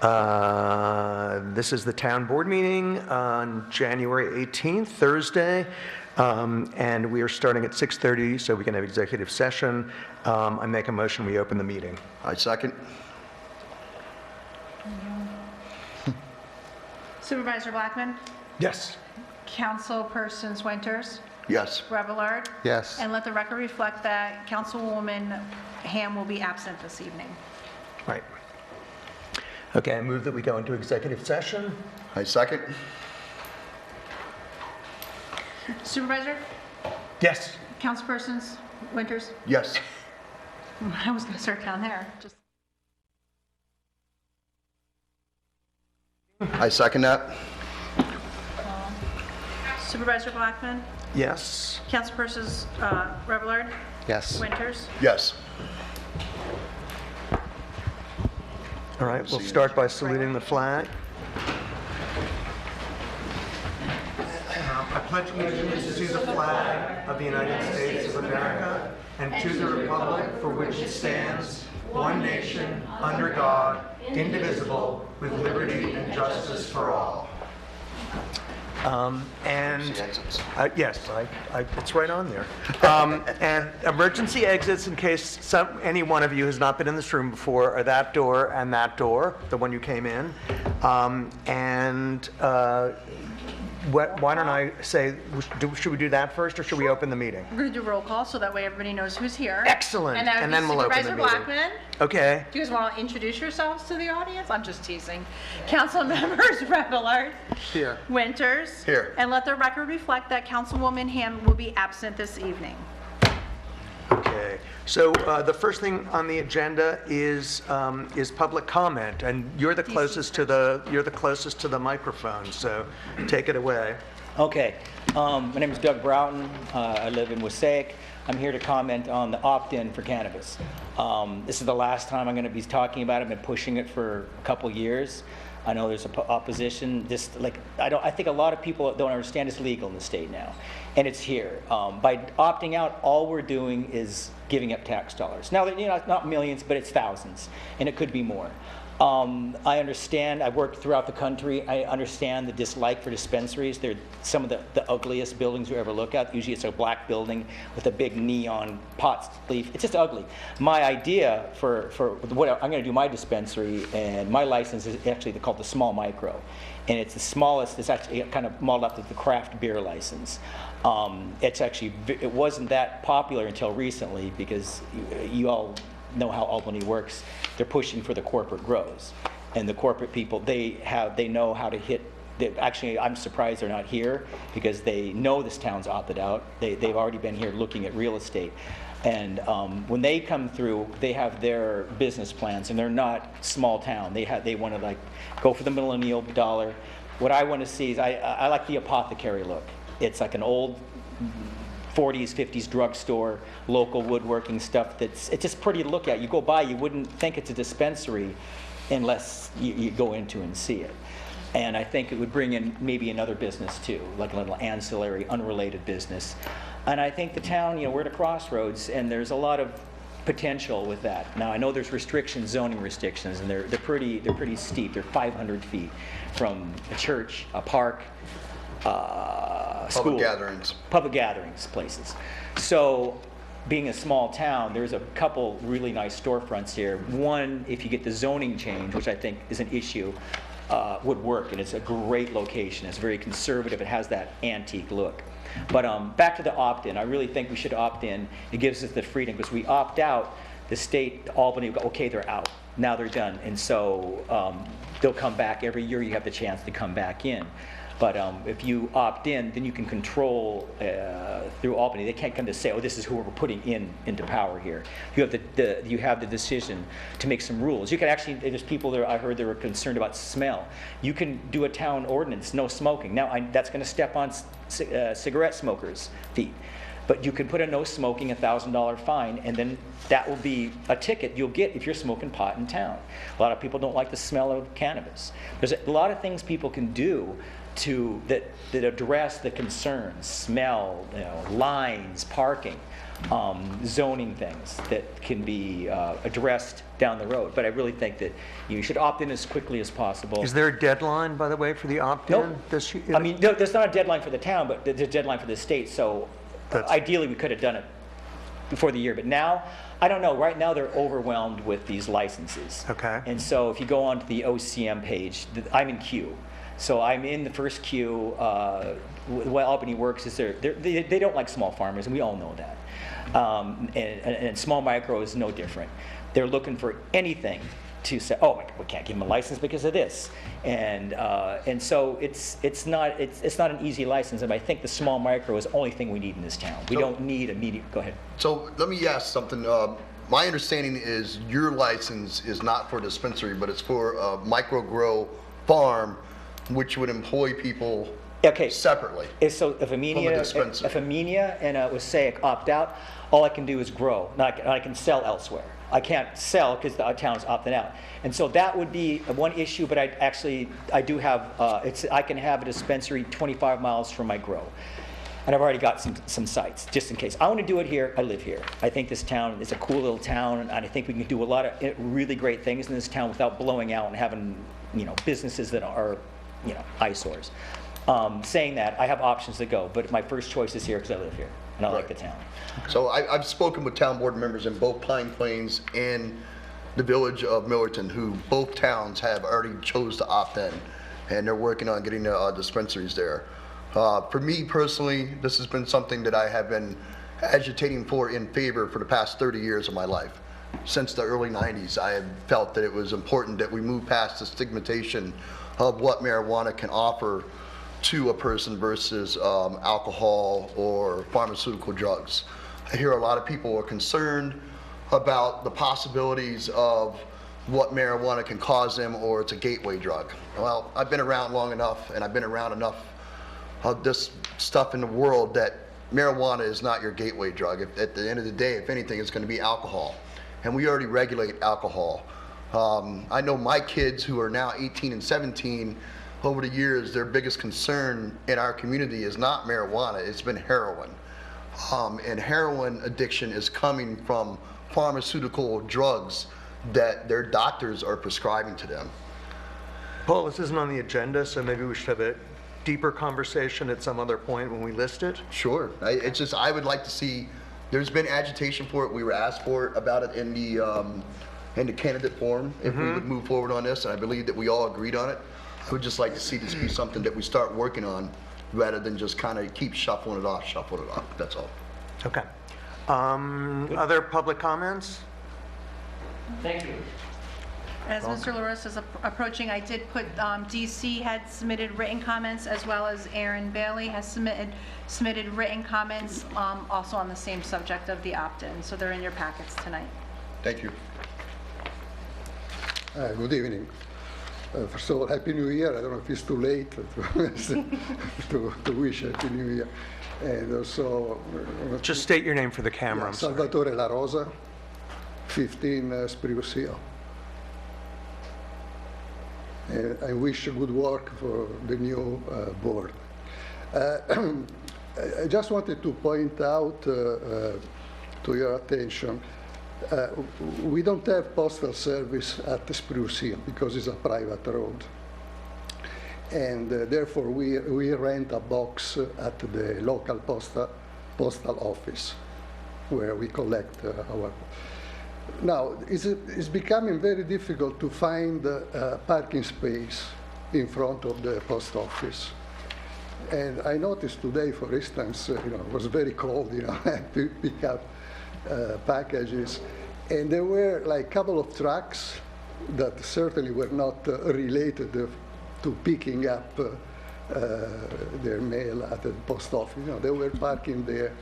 This is the town board meeting on January 18th, Thursday, and we are starting at 6:30 so we can have executive session. I make a motion, we open the meeting. I second. Supervisor Blackman, Yes. Councilpersons Winters, Yes. Revillard, Yes. and let the record reflect that Councilwoman Ham will be absent this evening. Right. Okay, I move that we go into executive session. I second. Supervisor, Yes. Councilpersons Winters, Yes. I was going to start down there. I second that. Supervisor Blackman, Yes. Councilpersons Revillard, Yes. Winters. Yes. All right, we'll start by saluting the flag. I pledge allegiance to the flag of the United States of America and to the republic for which it stands, one nation, under God, indivisible, with liberty and justice for all. Yes, it's right on there. And emergency exits, in case any one of you has not been in this room before, are that door and that door, the one you came in. Why don't I say, should we do that first, or should we open the meeting? We're going to do roll call so that way everybody knows who's here. Excellent. And, that would then be we'll open the Supervisor meeting. Blackman. Okay. Do you guys want to introduce yourselves to the audience? I'm just teasing. Council members Revillard, Here. Winters. Here. And let the record reflect that Councilwoman Ham will be absent this evening. Okay, so the first thing on the agenda is public comment, and you're the closest to the microphone, so take it away. Okay, my name is Doug Broughton. I live in Wassaic. I'm here to comment on the opt-in for cannabis. This is the last time I'm going to be talking about it. I've been pushing it for a couple years. I know there's opposition. I think a lot of people don't understand it's legal in the state now, and it's here. By opting out, all we're doing is giving up tax dollars. Now, it's not millions, but it's thousands, and it could be more. I understand. I've worked throughout the country. I understand the dislike for dispensaries. They're some of the ugliest buildings you ever look at. Usually, it's a black building with a big neon pot leaf. It's just ugly. My idea for what I'm going to do my dispensary, and my license is actually called the small micro, and it's the smallest. It's actually kind of modeled after the craft beer license. It wasn't that popular until recently because you all know how Albany works. They're pushing for the corporate grows, and the corporate people they know how to hit. Actually, I'm surprised they're not here because they know this town's opted out. They've already been here looking at real estate, and when they come through, they have their business plans, and they're not small town. They want to go for the millennial dollar. What I want to see is I like the apothecary look. It's like an old 40s, 50s drugstore, local woodworking stuff it's just pretty to look at. You go by, you wouldn't think it's a dispensary unless you go into and see it. And I think it would bring in maybe another business too, like a little ancillary, unrelated business. And I think the town, we're at a crossroads, and there's a lot of potential with that. Now I know there's zoning restrictions, and they're pretty steep. They're 500 feet from a church, a park, school, public gatherings places. So being a small town, there's a couple really nice storefronts here. One, if you get the zoning change, which I think is an issue, would work, and it's a great location. It's very conservative. It has that antique look. But back to the opt-in, I really think we should opt in. It gives us the freedom, because we opt out, the state, Albany, okay, they're out. Now they're done. And so they'll come back. Every year you have the chance to come back in. But if you opt in, then you can control through Albany. They can't come to say, oh, this is who we're putting into power here. You have the decision to make some rules. You can actually, there's people there, I heard they were concerned about smell. You can do a town ordinance, no smoking. Now, that's going to step on cigarette smokers' feet. But you can put a no smoking, $1,000 fine, and then that will be a ticket you'll get if you're smoking pot in town. A lot of people don't like the smell of cannabis. There's a lot of things people can do that address the concerns, smell, lines, parking, zoning things that can be addressed down the road. But I really think that you should opt in as quickly as possible. Is there a deadline, by the way, for the opt-in? Nope. This year? I mean, no, there's not a deadline for the town, but there's a deadline for the state. So ideally, we could have done it before the year. But now, I don't know. Right now, they're overwhelmed with these licenses. Okay. And so if you go onto the OCM page, I'm in queue. So I'm in the first queue. The way Albany works is they don't like small farmers, and we all know that. And small micro is no different. They're looking for anything to say, oh, we can't give them a license because of this, and so it's not an easy license. And I think the small micro is the only thing we need in this town. We don't need immediate. Go ahead. So let me ask something. My understanding is your license is not for dispensary, but it's for a micro grow farm, which would employ people separately. So if Amenia and Wasaic opt out, all I can do is grow. Now I can sell elsewhere. I can't sell because the town's opting out. And so that would be one issue, but I do have, I can have a dispensary 25 miles from my grow. And I've already got some sites, just in case. I want to do it here, I live here. I think this town is a cool little town, and I think we can do a lot of really great things in this town without blowing out and having, businesses that are, eyesores. Saying that, I have options to go, but my first choice is here because I live here, and I like the town. So I've spoken with town board members in both Pine Plains and the village of Millerton, who both towns have already chose to opt in, and they're working on getting the dispensaries there. For me personally, this has been something that I have been agitating for in favor for the past 30 years of my life. Since the early 90s, I have felt that it was important that we move past the stigmatization of what marijuana can offer to a person versus alcohol or pharmaceutical drugs. I hear a lot of people are concerned about the possibilities of what marijuana can cause them, or it's a gateway drug. Well, I've been around long enough, and I've been around enough of this stuff in the world that marijuana is not your gateway drug. At the end of the day, if anything, it's going to be alcohol. And we already regulate alcohol. I know my kids who are now 18 and 17, over the years, their biggest concern in our community is not marijuana, it's been heroin. And heroin addiction is coming from pharmaceutical drugs that their doctors are prescribing to them. Paul, this isn't on the agenda, so maybe we should have a deeper conversation at some other point when we list it. Sure. It's just, I would like to see, there's been agitation for it. We were asked for it about it in the candidate forum, if we would move forward on this, and I believe that we all agreed on it. I would just like to see this be something that we start working on rather than just kind of keep shuffling it off, that's all. Okay. Other public comments? Thank you. As Mr. LaRosa is approaching, I did put, DC had submitted written comments, as well as Aaron Bailey has submitted written comments, also on the same subject of the opt-in. So they're in your packets tonight. Thank you. Good evening. First of all, Happy New Year. I don't know if it's too late to wish Happy New Year. And also... Just state your name for the camera. I'm sorry. Salvatore La Rosa, 15 Spruce Hill. And I wish good work for the new board. I just wanted to point out to your attention, we don't have postal service at the Spruce Hill because it's a private road. And therefore we rent a box at the local postal office where we collect our... Now, it's becoming very difficult to find a parking space in front of the post office. And I noticed today, for instance, it was very cold, I had to pick up packages, and there were like a couple of trucks that certainly were not related to picking up their mail at the post office. They were parking there.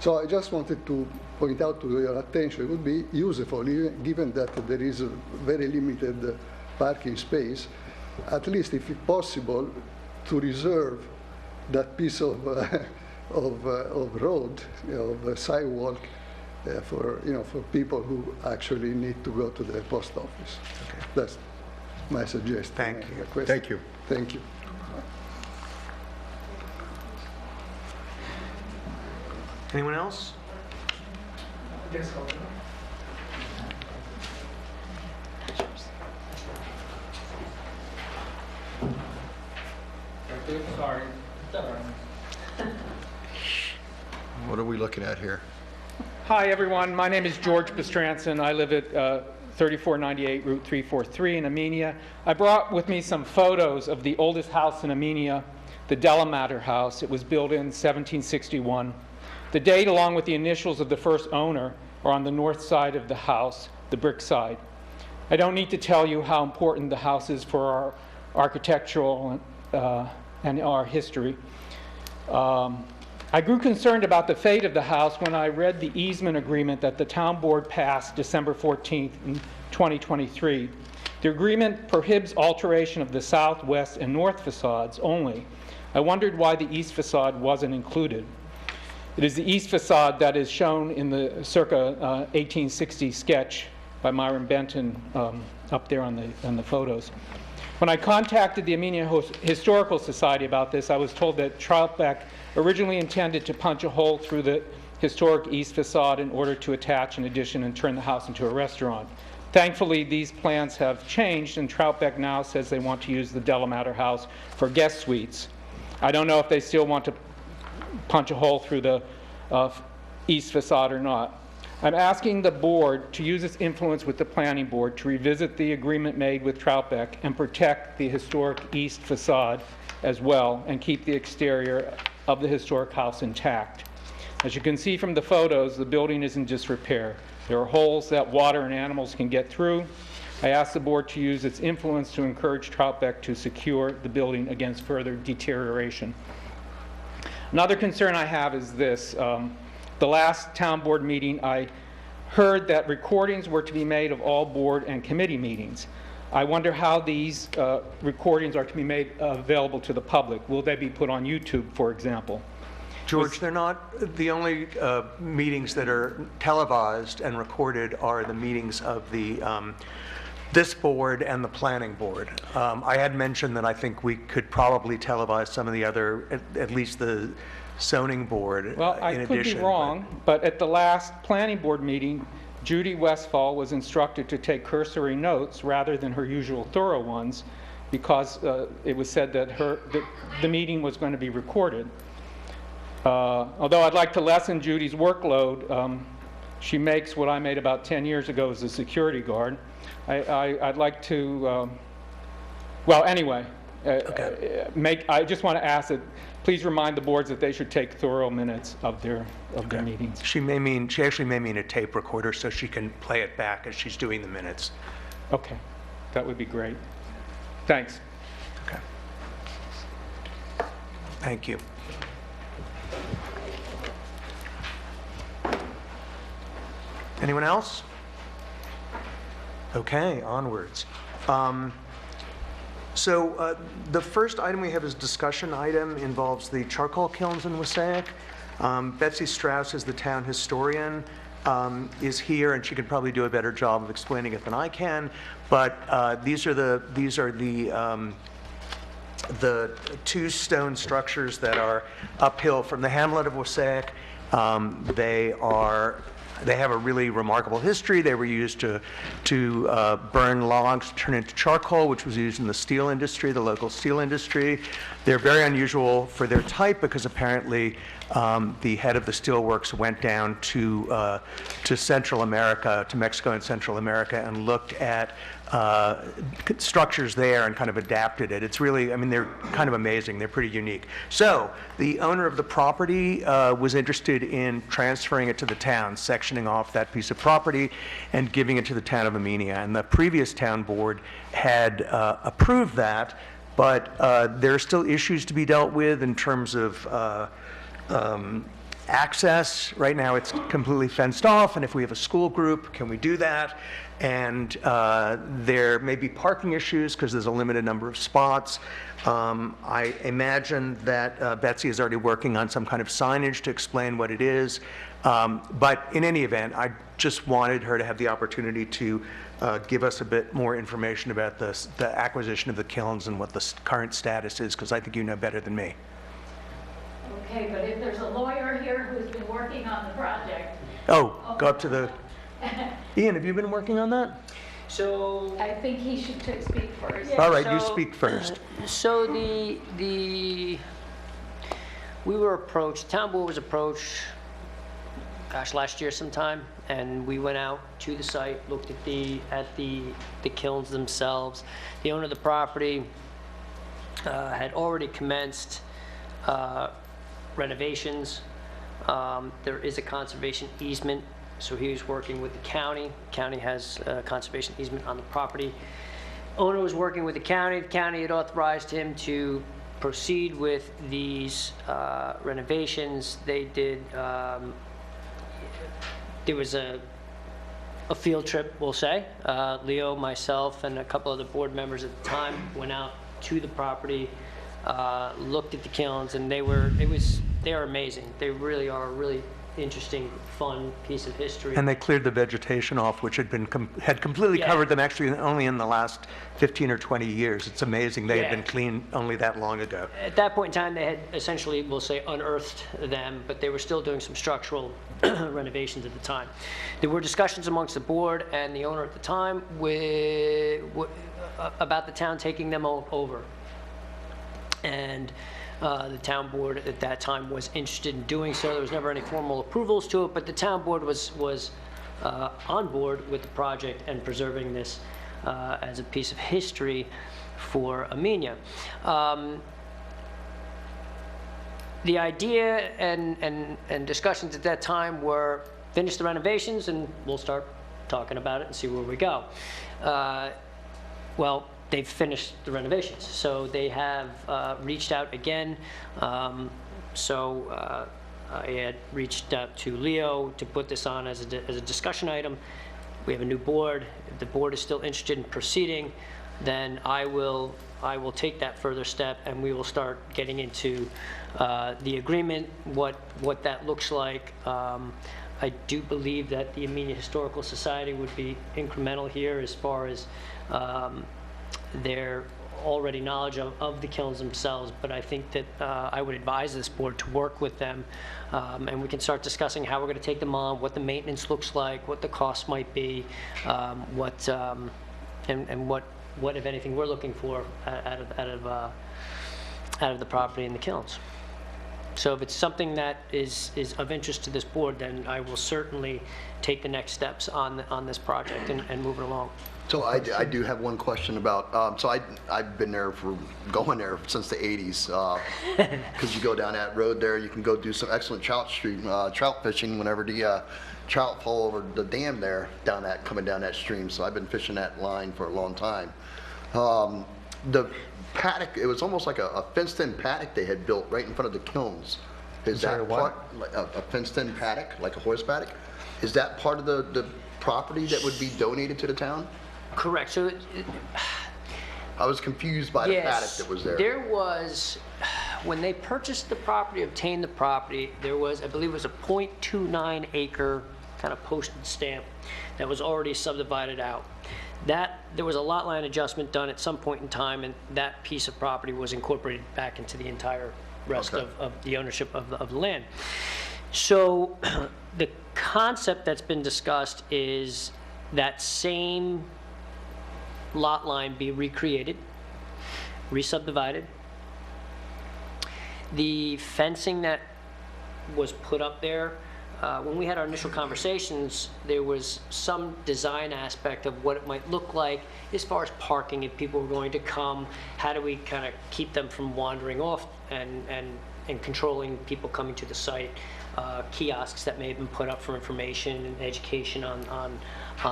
So I just wanted to point out to your attention, it would be useful, given that there is a very limited parking space, at least if it's possible, to reserve that piece of road, of sidewalk, for people who actually need to go to the post office. Okay. That's my suggestion. Thank you. Thank you. Thank you. Anyone else? Sorry. What are we looking at here? Hi, everyone. My name is George Bestranson. I live at 3498 Route 343 in Amenia. I brought with me some photos of the oldest house in Amenia, the Delamater House. It was built in 1761. The date, along with the initials of the first owner, are on the north side of the house, the brick side. I don't need to tell you how important the house is for our architectural and our history. I grew concerned about the fate of the house when I read the easement agreement that the town board passed December 14th in 2023. The agreement prohibits alteration of the south, west, and north facades only. I wondered why the east facade wasn't included. It is the east facade that is shown in the circa 1860 sketch by Myron Benton up there on the photos. When I contacted the Amenia Historical Society about this, I was told that Troutbeck originally intended to punch a hole through the historic east facade in order to attach an addition and turn the house into a restaurant. Thankfully, these plans have changed, and Troutbeck now says they want to use the Delamater House for guest suites. I don't know if they still want to punch a hole through the east facade or not. I'm asking the board to use its influence with the planning board to revisit the agreement made with Troutbeck and protect the historic east facade as well, and keep the exterior of the historic house intact. As you can see from the photos, the building is in disrepair. There are holes that water and animals can get through. I ask the board to use its influence to encourage Troutbeck to secure the building against further deterioration. Another concern I have is this. The last town board meeting, I heard that recordings were to be made of all board and committee meetings. I wonder how these recordings are to be made available to the public. Will they be put on YouTube, for example? George, they're not, the only meetings that are televised and recorded are the meetings of the this board and the planning board. I had mentioned that I think we could probably televise some of the other, at least the zoning board. Well, I could be wrong, but at the last planning board meeting, Judy Westfall was instructed to take cursory notes rather than her usual thorough ones, because it was said that the meeting was going to be recorded. Although I'd like to lessen Judy's workload, she makes what I made about 10 years ago as a security guard. I'd like to, well, anyway, I just want to ask that please remind the boards that they should take thorough minutes of their meetings. She actually may mean a tape recorder so she can play it back as she's doing the minutes. Okay, that would be great. Thanks. Okay. Thank you. Anyone else? Okay, onwards. So the first item we have is discussion item, involves the charcoal kilns in Wassaic. Betsy Strauss is the town historian, is here, and she could probably do a better job of explaining it than I can. But these are the two stone structures that are uphill from the hamlet of Wassaic. They have a really remarkable history. They were used to burn logs to turn into charcoal, which was used in the steel industry, the local steel industry. They're very unusual for their type because apparently the head of the steelworks went down to Central America, to Mexico and Central America, and looked at structures there and kind of adapted it. It's really, I mean, they're kind of amazing. They're pretty unique. So the owner of the property was interested in transferring it to the town, sectioning off that piece of property and giving it to the town of Amenia. And the previous town board had approved that, but there are still issues to be dealt with in terms of access. Right now it's completely fenced off, and if we have a school group, can we do that? And there may be parking issues because there's a limited number of spots. I imagine that Betsy is already working on some kind of signage to explain what it is. But in any event, I just wanted her to have the opportunity to give us a bit more information about the acquisition of the kilns and what the current status is, because I think you know better than me. Okay, but if there's a lawyer here who's been working on the project. Oh, go up to the, Ian, have you been working on that? So, I think he should speak first. All right, you So- speak first. so we were approached, town board was approached, gosh, last year sometime, and we went out to the site, looked at the kilns themselves. The owner of the property had already commenced renovations. There is a conservation easement, so he was working with the county. County has a conservation easement on the property. Owner was working with the county. The county had authorized him to proceed with these renovations. They did, there was a field trip, we'll say. Leo, myself, and a couple other board members at the time went out to the property, looked at the kilns, and they are amazing. They really are a really interesting, fun piece of history. And they cleared the vegetation off, which had been, had completely Yeah. covered them actually only in the last 15 or 20 years. It's amazing. They had Yeah. been cleaned only that long ago. At that point in time, they had essentially, we'll say, unearthed them, but they were still doing some structural renovations at the time. There were discussions amongst the board and the owner at the time about the town taking them all over. And the town board at that time was interested in doing so. There was never any formal approvals to it, but the town board was on board with the project and preserving this as a piece of history for Amenia. The idea and discussions at that time were finish the renovations and we'll start talking about it and see where we go. Well, they've finished the renovations, so they have reached out again. I had reached out to Leo to put this on as a discussion item. We have a new board. If the board is still interested in proceeding, then I will take that further step and we will start getting into the agreement, what that looks like. I do believe that the Amenia Historical Society would be incremental here as far as their already knowledge of the kilns themselves, but I think that I would advise this board to work with them, and we can start discussing how we're going to take them on, what the maintenance looks like, what the costs might be, what if anything we're looking for out of the property and the kilns. So if it's something that is of interest to this board, then I will certainly take the next steps on this project and move it along. So I do have one question about, so I've been there going there since the 80s, because you go down that road there, you can go do some excellent trout fishing whenever the trout fall over the dam there, coming down that stream. So I've been fishing that line for a long time. The paddock, it was almost like a fenced-in paddock they had built right in front of the kilns. Is sorry, that what? part, like a fenced-in paddock, like a horse paddock? Is that part of the property that would be donated to the town? Correct. So I was confused by the paddock that was there. There was, when they purchased the property, obtained the property, there was, I believe it was a .29 acre kind of postage stamp that was already subdivided out. There was a lot line adjustment done at some point in time, and that piece of property was incorporated back into the entire rest Okay. of the ownership of the land. So the concept that's been discussed is that same lot line be recreated, re-subdivided. The fencing that was put up there, when we had our initial conversations, there was some design aspect of what it might look like as far as parking, if people were going to come, how do we kind of keep them from wandering off and controlling people coming to the site, kiosks that may have been put up for information and education on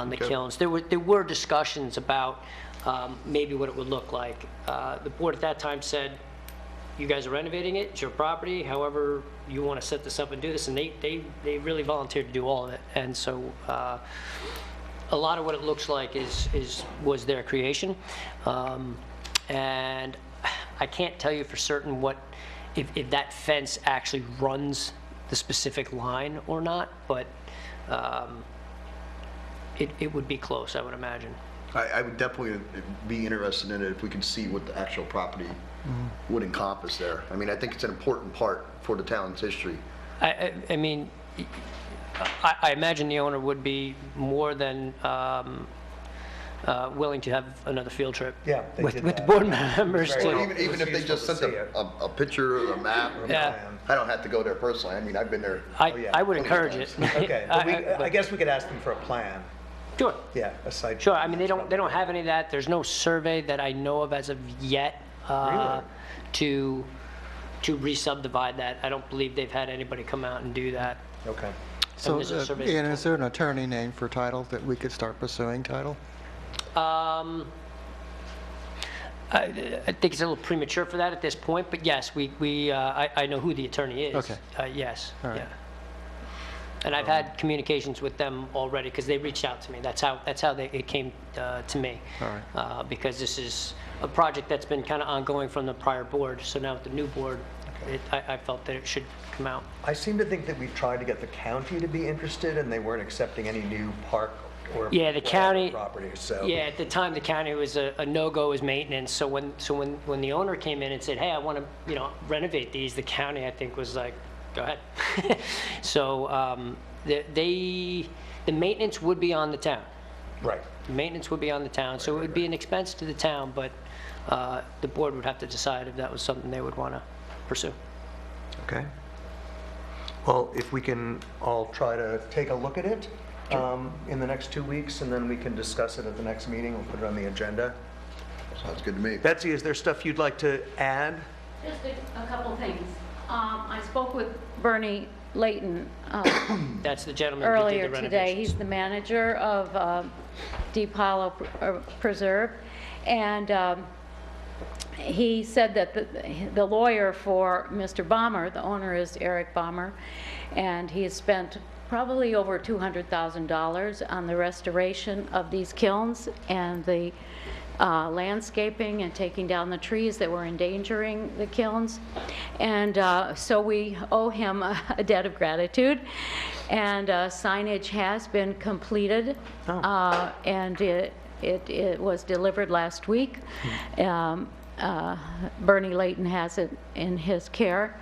the Okay. kilns. There were discussions about maybe what it would look like. The board at that time said, you guys are renovating it, it's your property, however you want to set this up and do this, and they really volunteered to do all of it. And so a lot of what it looks like was their creation. And I can't tell you for certain if that fence actually runs the specific line or not, but it would be close, I would imagine. I would definitely be interested in it if we could see what the actual property would encompass there. I mean, I think it's an important part for the town's history. I mean, I imagine the owner would be more than willing to have another field trip. Yeah, they with did with the that. board members Very to. well. Even if they just sent a picture or a map, Yeah. I don't have to go there personally. I mean, I've been there. I, Oh, yeah. I would encourage it. Okay, but I guess we could ask them for a plan. Sure, Yeah, aside. sure. I mean, they don't have any of that. There's no survey that I know of as of yet to re-subdivide that. I don't believe they've had anybody come out and do that. Okay. So, there's a survey Ian, is there an attorney name for title that we could start pursuing title? I think it's a little premature for that at this point, but yes, I know who the attorney is. Okay. Yes, All right. yeah. And I've had communications with them already because they reached out to me. That's how it came to me. All right. Because this is a project that's been kind of ongoing from the prior board. So now with the new board, I felt that it should come out. I seem to think that we've tried to get the county to be interested, and they weren't accepting any new park or Yeah, the county. property, so. Yeah, at the time, the county was a no-go as maintenance. So when the owner came in and said, "Hey, I want to renovate these," the county, I think, was like, "Go ahead." So the maintenance would be on the town. Right. Maintenance would be on the town, so it would be an expense to the town, but the board would have to decide if that was something they would want to pursue. Okay. Well, if we can all try to take a look at it in the next 2 weeks, and then we can discuss it at the next meeting. We'll put it on the agenda. Sounds good to me. Betsy, is there stuff you'd like to add? Just a couple things. I spoke with Bernie Layton That's the gentleman who did earlier the today. renovations. He's the manager of Deep Hollow Preserve, and he said that the lawyer for Mr. Baumer, the owner is Eric Baumer, and he has spent probably over $200,000 on the restoration of these kilns and the landscaping and taking down the trees that were endangering the kilns. And so we owe him a debt of gratitude. And signage has been completed, and it was delivered last week. Bernie Layton has it in his care.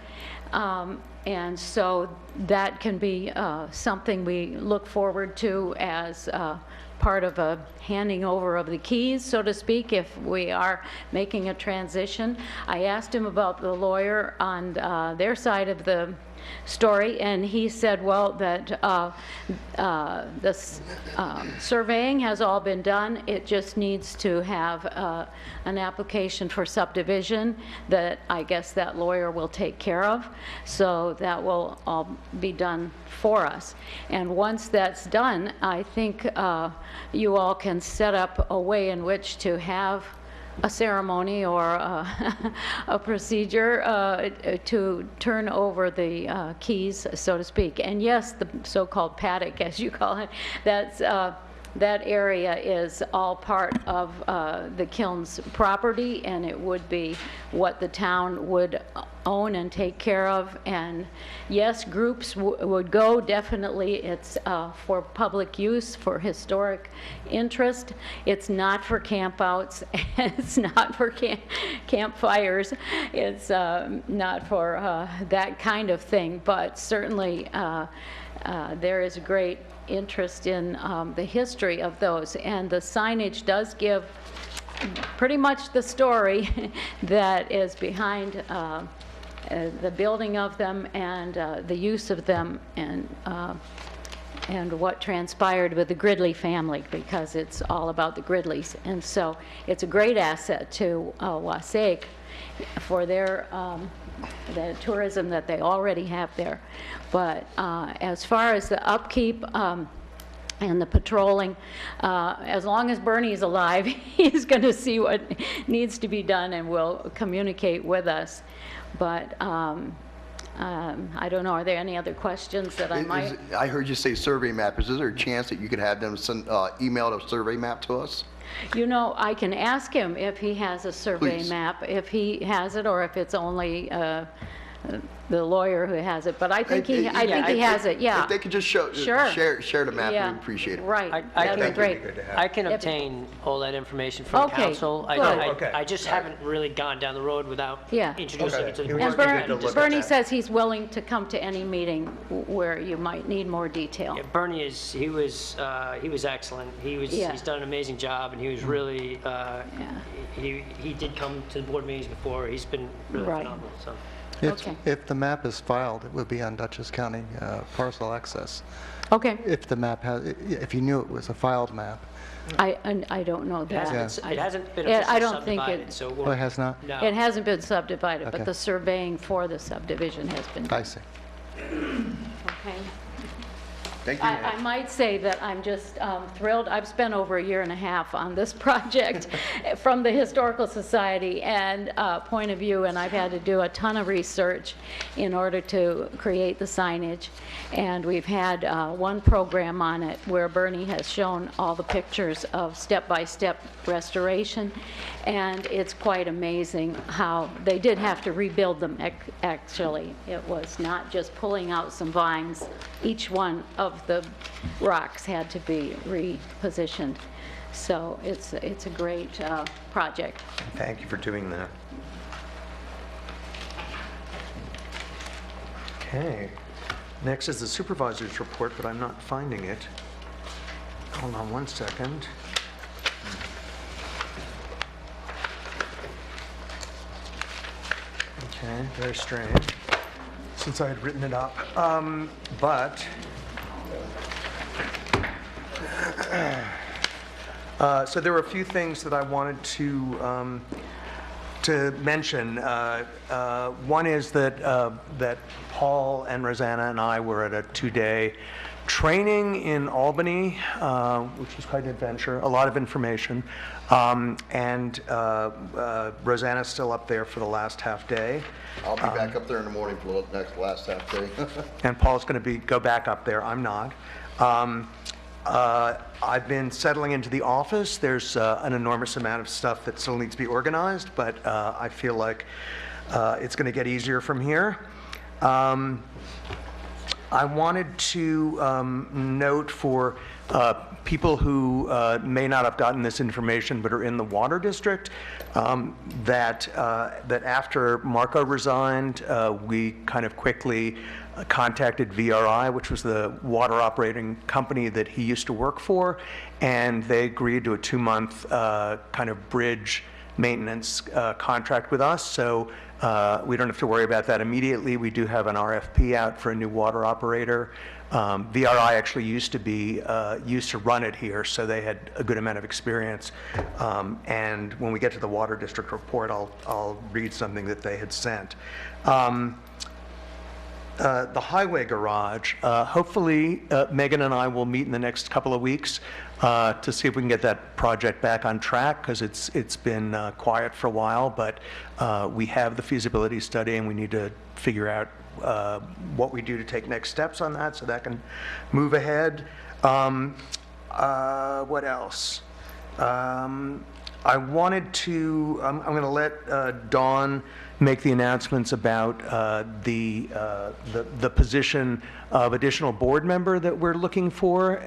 And so that can be something we look forward to as part of a handing over of the keys, so to speak, if we are making a transition. I asked him about the lawyer on their side of the story, and he said, well, that the surveying has all been done. It just needs to have an application for subdivision that I guess that lawyer will take care of. So that will all be done for us. And once that's done, I think you all can set up a way in which to have a ceremony or a procedure to turn over the keys, so to speak. And yes, the so-called paddock, as you call it, that area is all part of the kiln's property, and it would be what the town would own and take care of. And yes, groups would go, definitely. It's for public use, for historic interest. It's not for campouts. It's not for campfires. It's not for that kind of thing. But certainly there is a great interest in the history of those, and the signage does give pretty much the story that is behind the building of them and the use of them, and what transpired with the Gridley family, because it's all about the Gridleys. And so it's a great asset to Wasaik for their the tourism that they already have there. But as far as the upkeep and the patrolling, as long as Bernie's alive, he's going to see what needs to be done and will communicate with us. But I don't know, are there any other questions that I might? I heard you say survey map. Is there a chance that you could have them send, email a survey map to us? You know, I can ask him if he has a survey Please. map, if he has it, or if it's only the lawyer who has it, but I think he If has it, yeah. If they could just show, Sure. share the map, Yeah. we'd appreciate it. Right, I that'd be think great. I can If- obtain all that information from Okay, council. good. Okay. I just haven't really gone down the road without Yeah. introducing Okay. it to the You board. want And me to look at Bernie that? says he's willing to come to any meeting where you might need more detail. Yeah, Bernie he was excellent. Yeah. He's done an amazing job, and he was really, he did come to the board meetings before. He's been really Right. phenomenal, so. Okay. If the map is filed, it would be on Dutchess County parcel access. Okay, If the map if you knew it was a filed map. I don't know It that. hasn't been Yeah, I officially don't think subdivided, so Oh, it has not? no. It hasn't been subdivided, but Okay. the surveying for the subdivision has been I done. see. Okay. Thank you, I might say that I'm just thrilled. I've spent over a year and a half on this project from the Historical Society and point of view, and I've had to do a ton of research in order to create the signage. And we've had one program on it where Bernie has shown all the pictures of step-by-step restoration, and it's quite amazing how they did have to rebuild them, actually. It was not just pulling out some vines. Each one of the rocks had to be repositioned. So it's a great project. Thank you for doing that. Okay. Next is the supervisor's report, but I'm not finding it. Hold on one second. Okay, very strange, since I had written it up. So there were a few things that I wanted to mention. One is that Paul and Rosanna and I were at a 2-day training in Albany, which was quite an adventure, a lot of information. And Rosanna's still up there for the last half day. I'll be back up there in the morning for the last half day. And Paul's going to go back up there. I'm not. I've been settling into the office. There's an enormous amount of stuff that still needs to be organized, but I feel like it's going to get easier from here. I wanted to note for people who may not have gotten this information but are in the water district, that after Marco resigned, we kind of quickly contacted VRI, which was the water operating company that he used to work for, and they agreed to a 2-month kind of bridge maintenance contract with us. So we don't have to worry about that immediately. We do have an RFP out for a new water operator. VRI actually used to run it here, so they had a good amount of experience. And when we get to the water district report, I'll read something that they had sent. The highway garage, hopefully Megan and I will meet in the next couple of weeks to see if we can get that project back on track, because it's been quiet for a while, but we have the feasibility study and we need to figure out what we do to take next steps on that so that can move ahead. What else? I wanted to, I'm going to let Dawn make the announcements about the position of additional board member that we're looking for.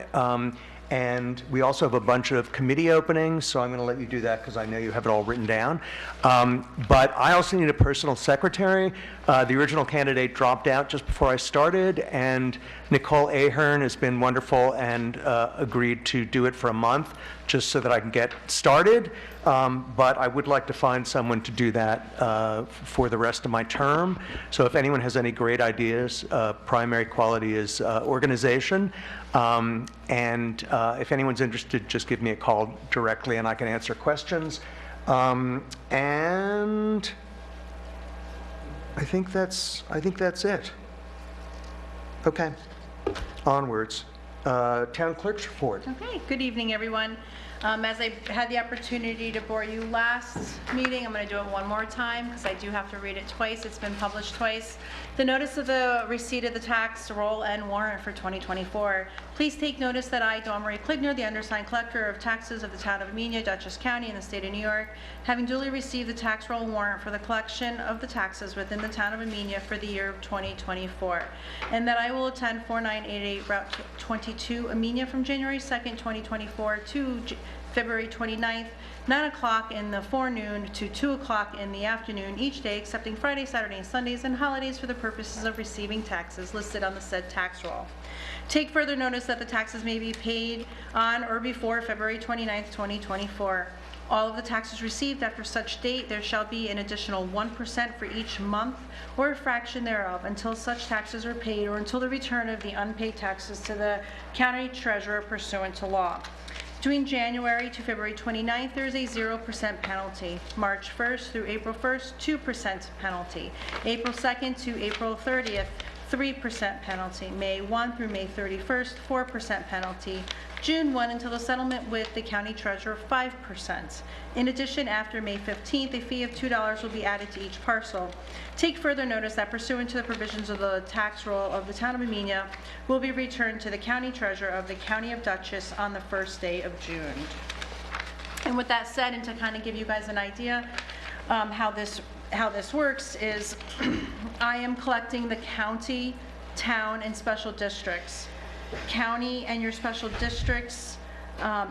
And we also have a bunch of committee openings, so I'm going to let you do that because I know you have it all written down. But I also need a personal secretary. The original candidate dropped out just before I started, and Nicole Ahern has been wonderful and agreed to do it for a month just so that I can get started. But I would like to find someone to do that for the rest of my term. So if anyone has any great ideas, primary quality is organization. And if anyone's interested, just give me a call directly and I can answer questions. And I think that's it. Okay, onwards. Town clerk's report. Okay, good evening, everyone. As I had the opportunity to bore you last meeting, I'm going to do it one more time because I do have to read it twice. It's been published twice. The notice of the receipt of the tax roll and warrant for 2024. Please take notice that I, Dawn Marie Kligner, the undersigned collector of taxes of the town of Amenia, Dutchess County, in the state of New York, having duly received the tax roll warrant for the collection of the taxes within the town of Amenia for the year of 2024, and that I will attend 4988 Route 22, Amenia, from January 2nd, 2024 to February 29th, 9 o'clock in the forenoon to 2 o'clock in the afternoon each day, excepting Friday, Saturday, and Sundays, and holidays for the purposes of receiving taxes listed on the said tax roll. Take further notice that the taxes may be paid on or before February 29th, 2024. All of the taxes received after such date, there shall be an additional 1% for each month or a fraction thereof until such taxes are paid or until the return of the unpaid taxes to the county treasurer pursuant to law. Between January to February 29th, there is a 0% penalty. March 1st through April 1st, 2% penalty. April 2nd to April 30th, 3% penalty. May 1 through May 31st, 4% penalty. June 1 until the settlement with the county treasurer, 5%. In addition, after May 15th, a fee of $2 will be added to each parcel. Take further notice that pursuant to the provisions of the tax roll of the town of Amenia will be returned to the county treasurer of the county of Dutchess on the first day of June. And with that said, and to kind of give you guys an idea how this works is I am collecting the county, town, and special districts. County and your special districts,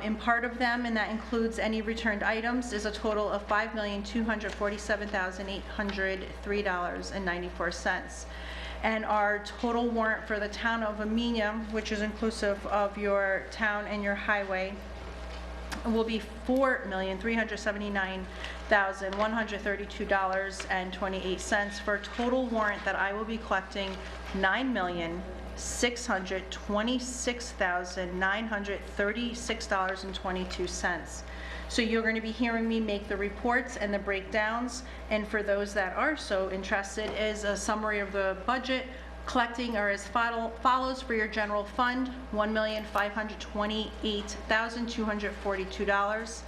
in part of them, and that includes any returned items, is a total of $5,247,803.94. And our total warrant for the town of Amenia, which is inclusive of your town and your highway, will be $4,379,132.28 for a total warrant that I will be collecting $9,626,936.22. So you're going to be hearing me make the reports and the breakdowns, and for those that are so interested, is a summary of the budget. Collecting are as follows for your general fund: $1,528,242.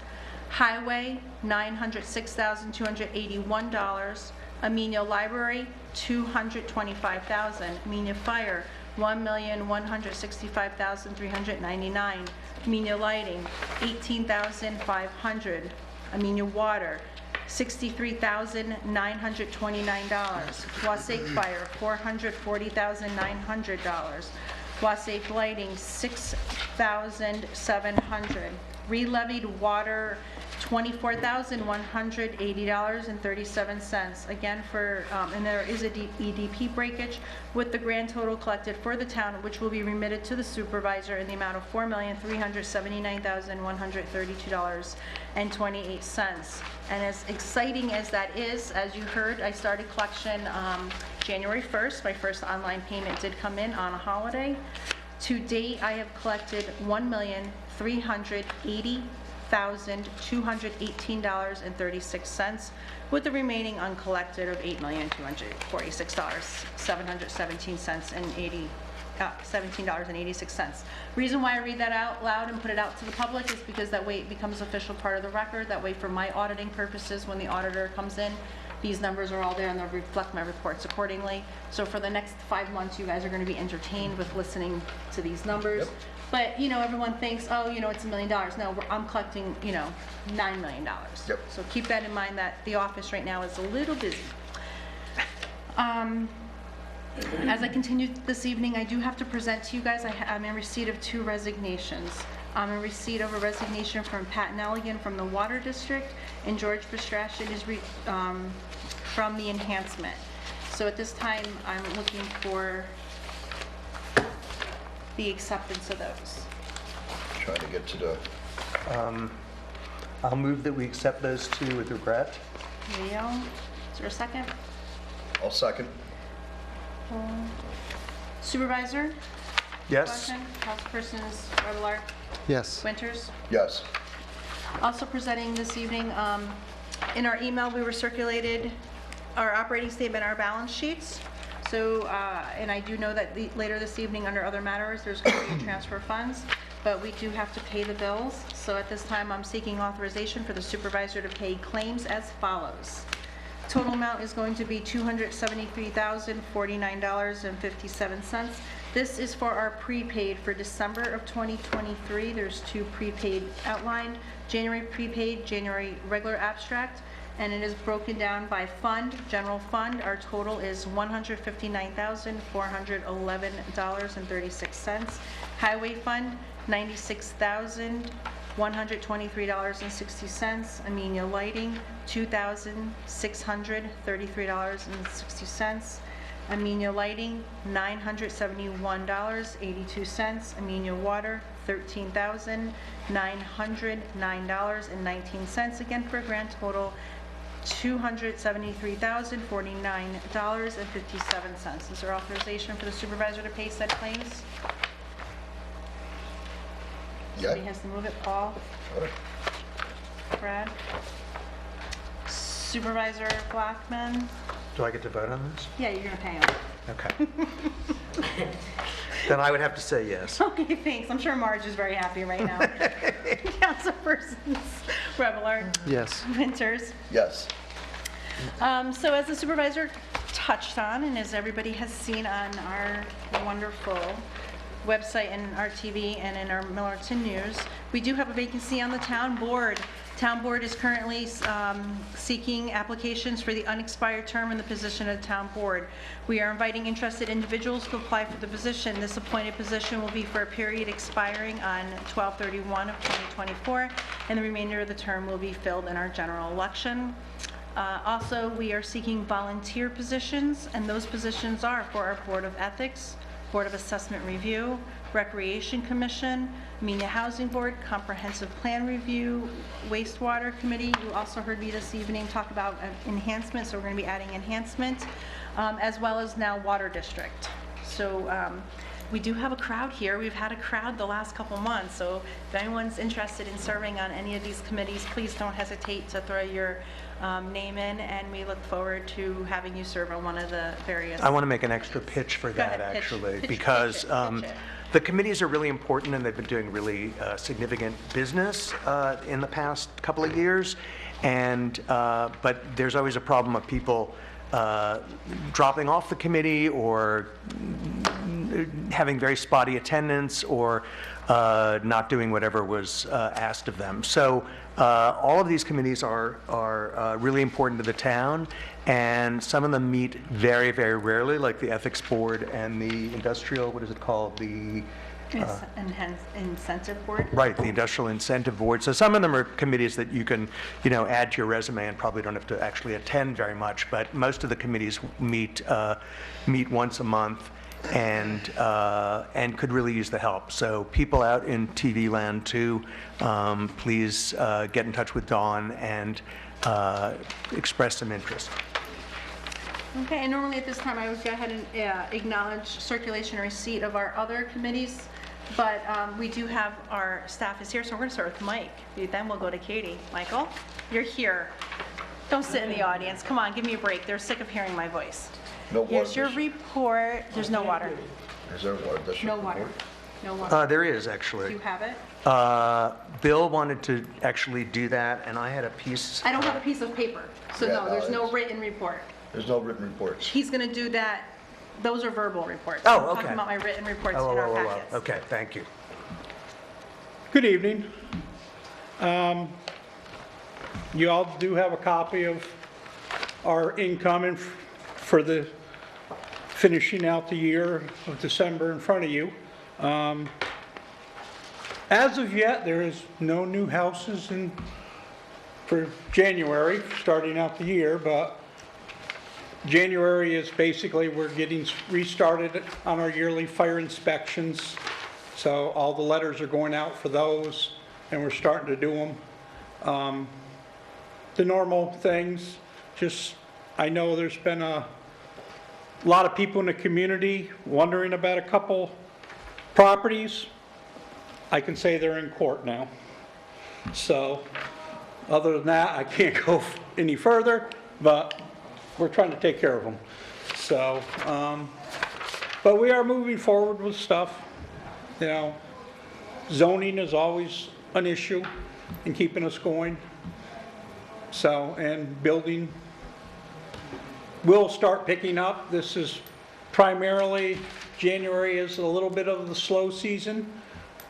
Highway, $906,281. Amenia Library, $225,000. Amenia Fire, $1,165,399. Amenia Lighting, $18,500. Amenia Water, $63,929. Wasake Fire, $440,900. Wasake Lighting, $6,700. Re-levied water, $24,180.37. Again, for and there is a EDP breakage with the grand total collected for the town, which will be remitted to the supervisor in the amount of $4,379,132.28. And as exciting as that is, as you heard, I started collection January 1st. My first online payment did come in on a holiday. To date, I have collected $1,380,218.36, with the remaining uncollected of $8,246.17.86. Reason why I read that out loud and put it out to the public is because that way it becomes official part of the record. That way, for my auditing purposes, when the auditor comes in, these numbers are all there and they'll reflect my reports accordingly. So for the next 5 months, you guys are going to be entertained with listening to these numbers. Yep. But, you know, everyone thinks, oh, you know, it's $1 million. No, I'm collecting, you know, $9 million. Yep. So keep that in mind that the office right now is a little busy. As I continue this evening, I do have to present to you guys, I'm in receipt of 2 resignations. I'm in receipt of a resignation from Pat Nelligan from the Water District, and George Bestrashin is from the Enhancement. So at this time, I'm looking for the acceptance of those. Trying to get to the, I'll move that we accept those 2 with regret. Leo, is there a second? I'll second. Supervisor? Yes? Question? Councilpersons Revelar, Yes. Winters? Yes. Also presenting this evening, in our email, we were circulated our operating statement, our balance sheets. So, and I do know that later this evening, under other matters, there's going to be a transfer of funds, but we do have to pay the bills. So So at this time, I'm seeking authorization for the supervisor to pay claims as follows. Total amount is going to be $273,049.57. This is for our prepaid for December of 2023. There's 2 prepaid outlined, January prepaid, January regular abstract, and it is broken down by fund. General fund, our total is $159,411.36. Highway fund, $96,123.60. Amenia lighting, $2,633.60. Amenia lighting, $971.82. Amenia water, $13,909.19. Again, for a grand total, $273,049.57. Is there authorization for the supervisor to pay said claims? Somebody has to move it. Paul? Brad? Supervisor Blackman? Do I get to vote on this? Yeah, you're gonna pay him. Okay. Then I would have to say yes. Okay, thanks. I'm sure Marge is very happy right now. Councilpersons Revelar, Yes. Winters. Yes. So as the supervisor touched on, and as everybody has seen on our wonderful website and our TV and in our Millerton News, we do have a vacancy on the town board. Town board is currently seeking applications for the unexpired term in the position of town board. We are inviting interested individuals to apply for the position. This appointed position will be for a period expiring on 12/31 of 2024, and the remainder of the term will be filled in our general election. Also, we are seeking volunteer positions, and those positions are for our Board of Ethics, Board of Assessment Review, Recreation Commission, Amenia Housing Board, Comprehensive Plan Review, Wastewater Committee. You also heard me this evening talk about enhancement, so we're going to be adding enhancement, as well as now Water District. So we do have a crowd here. We've had a crowd the last couple months, so if anyone's interested in serving on any of these committees, please don't hesitate to throw your name in, and we look forward to having you serve on one of the various. I want to make an extra pitch for that, ahead, pitch, actually, pitch, because pitch it. the committees are really important, and they've been doing really significant business in the past couple of years. And but there's always a problem of people dropping off the committee, or having very spotty attendance, or not doing whatever was asked of them. So all of these committees are really important to the town, and some of them meet very, very rarely, like the Ethics Board and the Industrial, what is it called? The Incentive Board? Right, the Industrial Incentive Board. So some of them are committees that you can, add to your resume and probably don't have to actually attend very much, but most of the committees meet once a month, and could really use the help. So people out in TV land too, please get in touch with Dawn and express some interest. Okay, and normally at this time, I would go ahead and acknowledge circulation and receipt of our other committees, but we do have, our staff is here, so we're going to start with Mike. Then we'll go to Katie. Michael, you're here. Don't sit in the audience. Come on, give me a break. They're sick of hearing my voice. No water. Here's your report. There's no water. Is there a water district No water. report? No water. There is, Do actually. you have it? Bill wanted to actually do that, and I had a piece. I don't have a piece of paper, so Yeah, no, no, there's no it's- written report. There's no written reports. He's going to do that. Those are verbal reports. Oh, I'm okay. talking about my written reports Oh, in oh, our oh, oh, packets. okay, thank you. Good evening. You all do have a copy of our income for the finishing out the year of December in front of you. As of yet, there is no new houses for January, starting out the year, but January is basically, we're getting restarted on our yearly fire inspections. So all the letters are going out for those, and we're starting to do them. The normal things, just, I know there's been a lot of people in the community wondering about a couple properties. I can say they're in court now. So, other than that, I can't go any further, but we're trying to take care of them. So, but we are moving forward with stuff. Zoning is always an issue in keeping us going. So, and building will start picking up. This is primarily, January is a little bit of the slow season,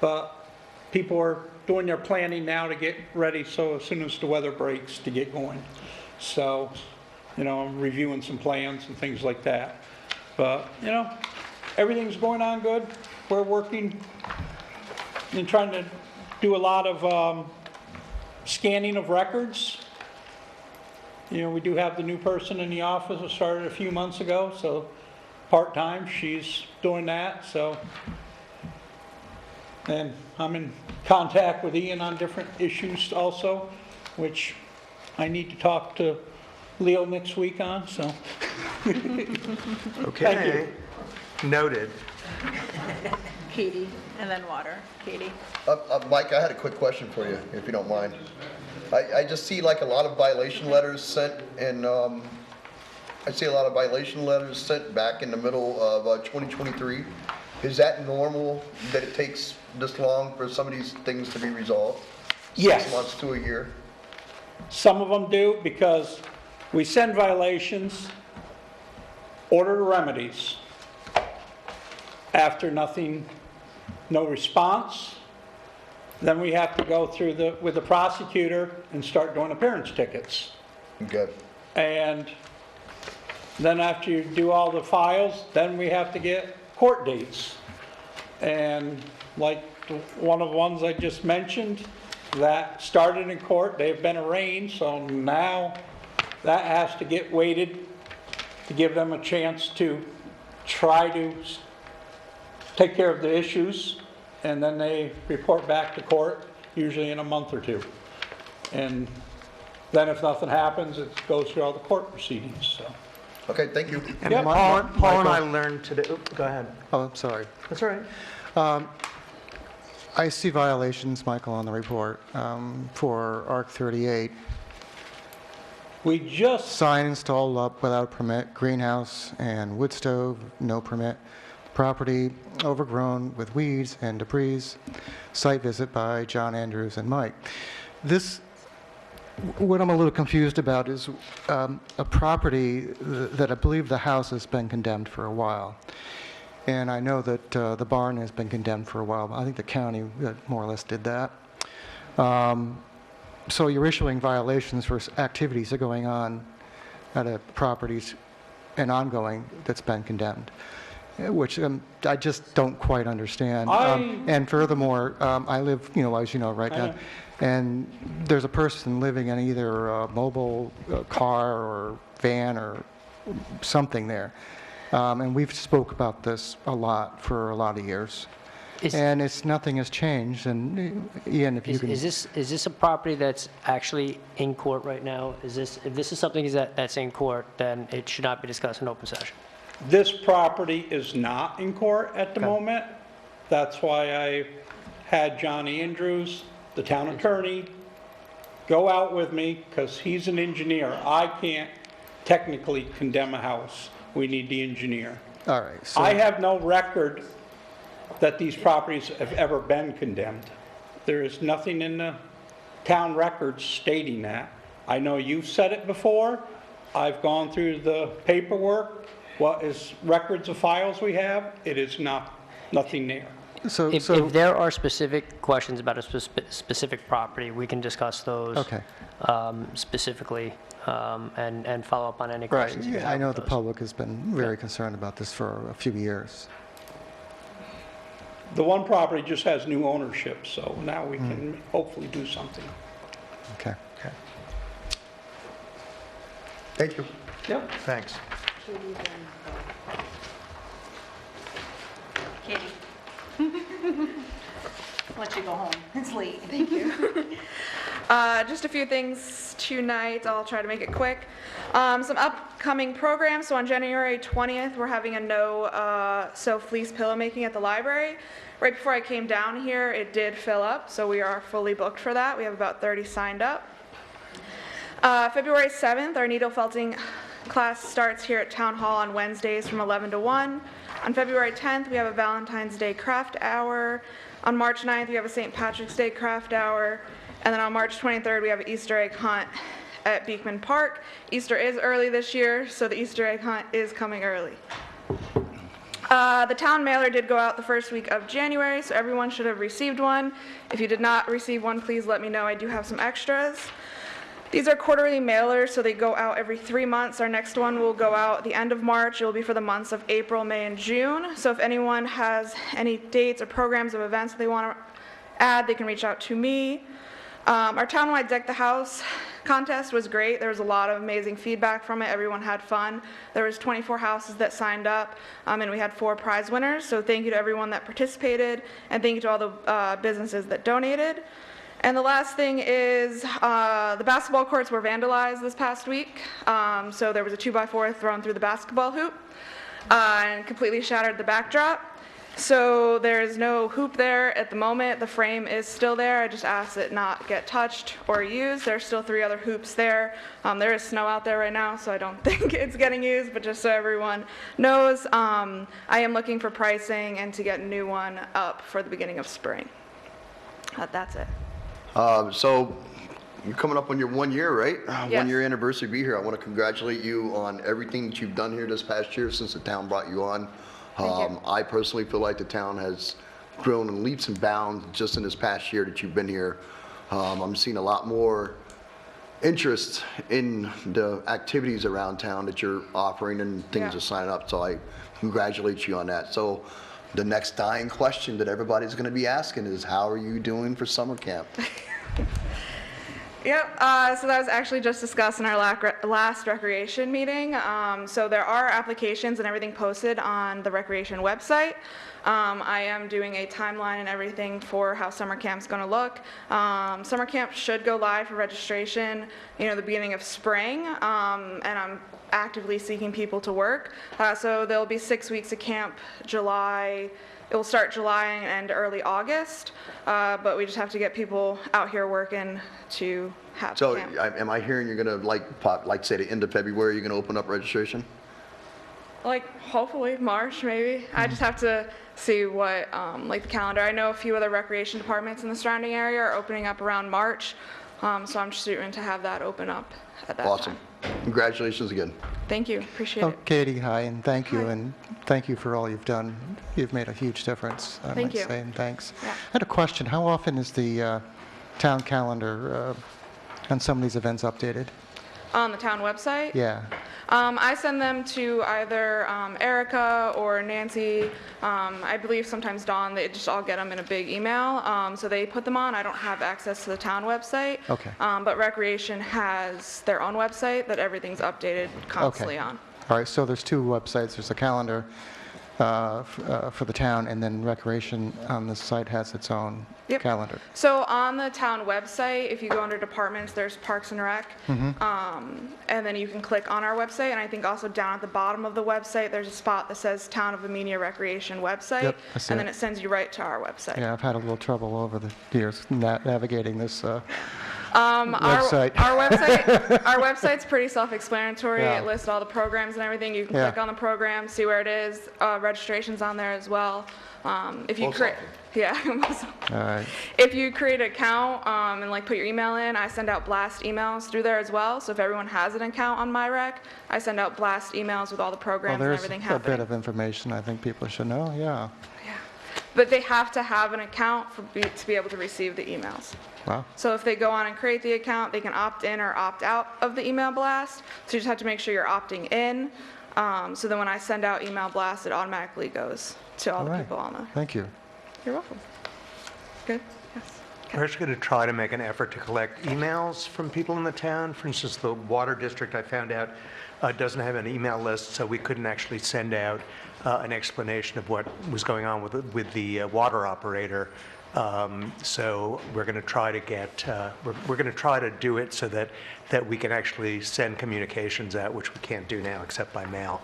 but people are doing their planning now to get ready, so as soon as the weather breaks, to get going. So, you know, I'm reviewing some plans and things like that. But, you know, everything's going on good. We're working and trying to do a lot of scanning of records. You know, we do have the new person in the office that started a few months ago, so part-time, she's doing that, so. And I'm in contact with Ian on different issues also, which I need to talk to Leo next week on, so. Okay. Noted. Katie, and then water. Katie? Mike, I had a quick question for you, if you don't mind. I just see like a lot of violation letters sent in, I see a lot of violation letters sent back in the middle of 2023. Is that normal that it takes this long for some of these things to be resolved? Yes. 6 months to a year? Some of them do, because we send violations, order the remedies. After nothing, no response, then we have to go through with the prosecutor and start doing appearance tickets. Okay. And then after you do all the files, then we have to get court dates. And like one of the ones I just mentioned, that started in court, they've been arraigned, so now that has to get weighted to give them a chance to try to take care of the issues, and then they report back to court, usually in a month or two. And then if nothing happens, it goes through all the court proceedings, so. Okay, thank you. And Yep. Paul and I learned today, go ahead. Oh, I'm sorry. That's all right. I see violations, Michael, on the report for ARC 38. We just, Sign installed up without permit, greenhouse and wood stove, no permit. Property overgrown with weeds and debris. Site visit by John Andrews and Mike. This, what I'm a little confused about is a property that I believe the house has been condemned for a while. And I know that the barn has been condemned for a while. I think the county more or less did that. So you're issuing violations for activities that are going on at a properties and ongoing that's been condemned, which I just don't quite understand. And furthermore, I live, you know, as you know, right now, and there's a person living in either a mobile car or van or something there. And we've spoke about this a lot for a lot of years. And nothing has changed. And Ian, if you can... Is this a property that's actually in court right now? If this is something that's in court, then it should not be discussed in open session. this property is not in court at the moment. That's why I had John Andrews, the town attorney, go out with me, because he's an engineer. I can't technically condemn a house. We need the engineer. All right. So I have no record that these properties have ever been condemned. There is nothing in the town records stating that. I know you've said it before. I've gone through the paperwork, what is records of files we have. It is nothing there. So, If there are specific questions about a specific property, we can discuss those okay. Specifically and follow up on any Right. questions you have. I know with the those. public has been very concerned about this for a few years. The one property just has new ownership, so now we can hopefully do something. Okay. Thank you. Yep. Thanks. Katie. Let you go home. It's late. Thank you. Just a few things tonight. I'll try to make it quick. Some upcoming programs. So on January 20th, we're having a no-sew fleece pillow making at the library. Right before I came down here, it did fill up, so we are fully booked for that. We have about 30 signed up. February 7th, our needle felting class starts here at Town Hall on Wednesdays from 11 to 1. On February 10th, we have a Valentine's Day craft hour On March 9th, we have a St. Patrick's Day craft hour. And then on March 23rd, we have an Easter egg hunt at Beekman Park. Easter is early this year, so the Easter egg hunt is coming early. The town mailer did go out the first week of January, so everyone should have received one. If you did not receive one, please let me know. I do have some extras. These are quarterly mailers, so they go out every 3 months. Our next one will go out at the end of March. It will be for the months of April, May, and June. So if anyone has any dates or programs of events they want to add, they can reach out to me. Our townwide Deck the House contest was great. There was a lot of amazing feedback from it. Everyone had fun. There was 24 houses that signed up, and we had 4 prize winners. So thank you to everyone that participated, and thank you to all the businesses that donated. And the last thing is the basketball courts were vandalized this past week. So there was a 2x4 thrown through the basketball hoop and completely shattered the backdrop. So there is no hoop there at the moment. The frame is still there. I just asked it not get touched or used. There's still 3 other hoops there. There is snow out there right now, so I don't think it's getting used, but just so everyone knows, I am looking for pricing and to get a new one up for the beginning of spring. That's it. So you're coming up on your 1 year, right? Yes. 1 year anniversary to be here. I want to congratulate you on everything that you've done here this past year since the town brought you on. I personally feel like the town has grown in leaps and bounds just in this past year that you've been here. I'm seeing a lot more interest in the activities around town that you're offering and things to sign up, so I congratulate you on that. So the next dying question that everybody's going to be asking is, how are you doing for summer camp? Yep, so that was actually just discussed in our last recreation meeting. So there are applications and everything posted on the recreation website. I am doing a timeline and everything for how summer camp's going to look. Summer camp should go live for registration, the beginning of spring, and I'm actively seeking people to work. So there'll be 6 weeks of camp, July. It will start July and end early August, but we just have to get people out here working to have So camp. am I hearing you're going to, like say the end of February, you're going to open up registration? Hopefully March, maybe. I just have to see what, the calendar. I know a few other recreation departments in the surrounding area are opening up around March, so I'm shooting to have that open up at that Awesome. time. Congratulations again. Thank you, appreciate it. Katie, hi, and thank you, Hi. and thank you for all you've done. You've made a huge difference, I Thank might you. say, and thanks. Yeah. I had a question. How often is the town calendar on some of these events updated? On the town website? Yeah. I send them to either Erica or Nancy. I believe sometimes Dawn. They just all get them in a big email. So they put them on. I don't have access to the town website. Okay. But Recreation has their own website that everything's updated constantly on. All right, so there's 2 websites. There's a calendar for the town, and then Recreation on the site has its own Yep. calendar. So on the town website, if you go under departments, there's Parks and Rec. And then you can click on our website. And I think also down at the bottom of the website, there's a spot that says Town of Amenia Recreation website. Yep, I see And then it. it sends you right to our website. Yeah, I've had a little trouble over the years navigating this Our website. our website's pretty self-explanatory. Yeah. It lists all the programs and everything. You can Yeah. click on the program, see where it is. Registration's on there as well. If you Most create, often. yeah, All right. if you create an account and put your email in, I send out blast emails through there as well. So if everyone has an account on MyRec, I send out blast emails with all the Well, programs and there's everything a happening. bit of information I think people should know, yeah. But they have to have an account to be able to receive the emails. Wow. So if they go on and create the account, they can opt in or opt out of the email blast. So you just have to make sure you're opting in. So then when I send out email blast, it automatically goes to all the right. people on the. Thank you. You're welcome. Good. Yes. We're actually going to try to make an effort to collect emails from people in the town. For instance, the water district, I found out, doesn't have an email list, so we couldn't actually send out an explanation of what was going on with the water operator. So we're going to try to get, we're going to try to do it so that we can actually send communications out, which we can't do now except by mail.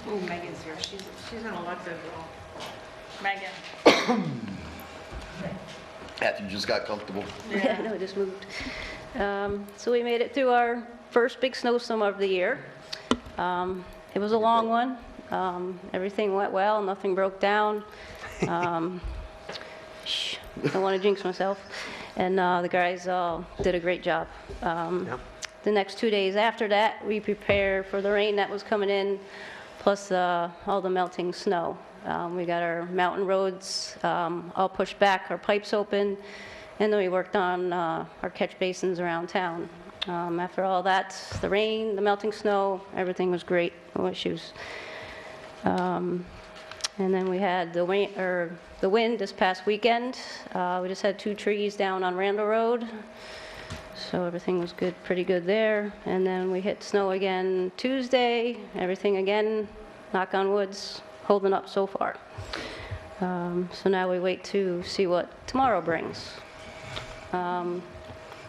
Oh, Megan's here. She's an elected role. Megan. After you just got comfortable. Yeah, no, just moved. So we made it through our first big snowstorm of the year. It was a long one. Everything went well, nothing broke down. Don't want to jinx myself. And the guys all did a great job. The next 2 days after that, we prepared for the rain that was coming in, plus all the melting snow. We got our mountain roads all pushed back, our pipes open, and then we worked on our catch basins around town. After all that, the rain, the melting snow, everything was great, no issues. And then we had the wind this past weekend. We just had 2 trees down on Randall Road, so everything was good, pretty good there. And then we hit snow again Tuesday. Everything again, knock on woods, holding up so far. So now we wait to see what tomorrow brings. And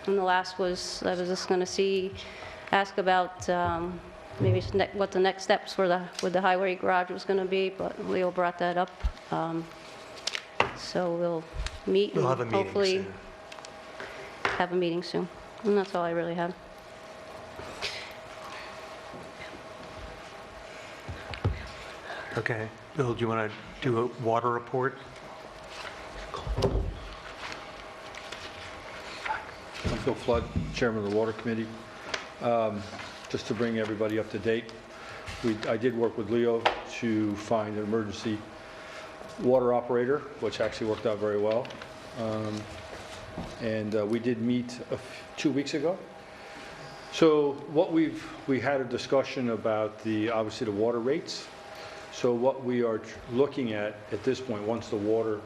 the last was, I was just going to ask about maybe what the next steps for with the highway garage was going to be, but Leo brought that up. So we'll meet We'll and have a meeting hopefully soon. have a meeting soon. And that's all I really have. Okay. Bill, do you want to do a water report? I'm Phil Flood, Chairman of the Water Committee. Just to bring everybody up to date, I did work with Leo to find an emergency water operator, which actually worked out very well. And we did meet 2 weeks ago. So what we had a discussion about obviously the water rates. So what we are looking at this point, once whoever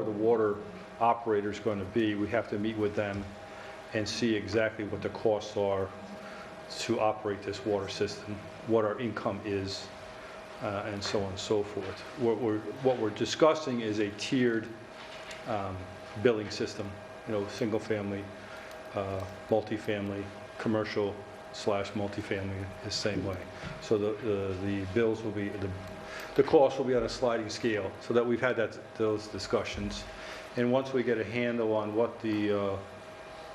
the water operator is going to be, we have to meet with them and see exactly what the costs are to operate this water system, what our income is, and so on and so forth. What we're discussing is a tiered billing system, single family, multifamily, commercial / multifamily the same way. So the bills will be, the costs will be on a sliding scale, so that we've had those discussions. And once we get a handle on what the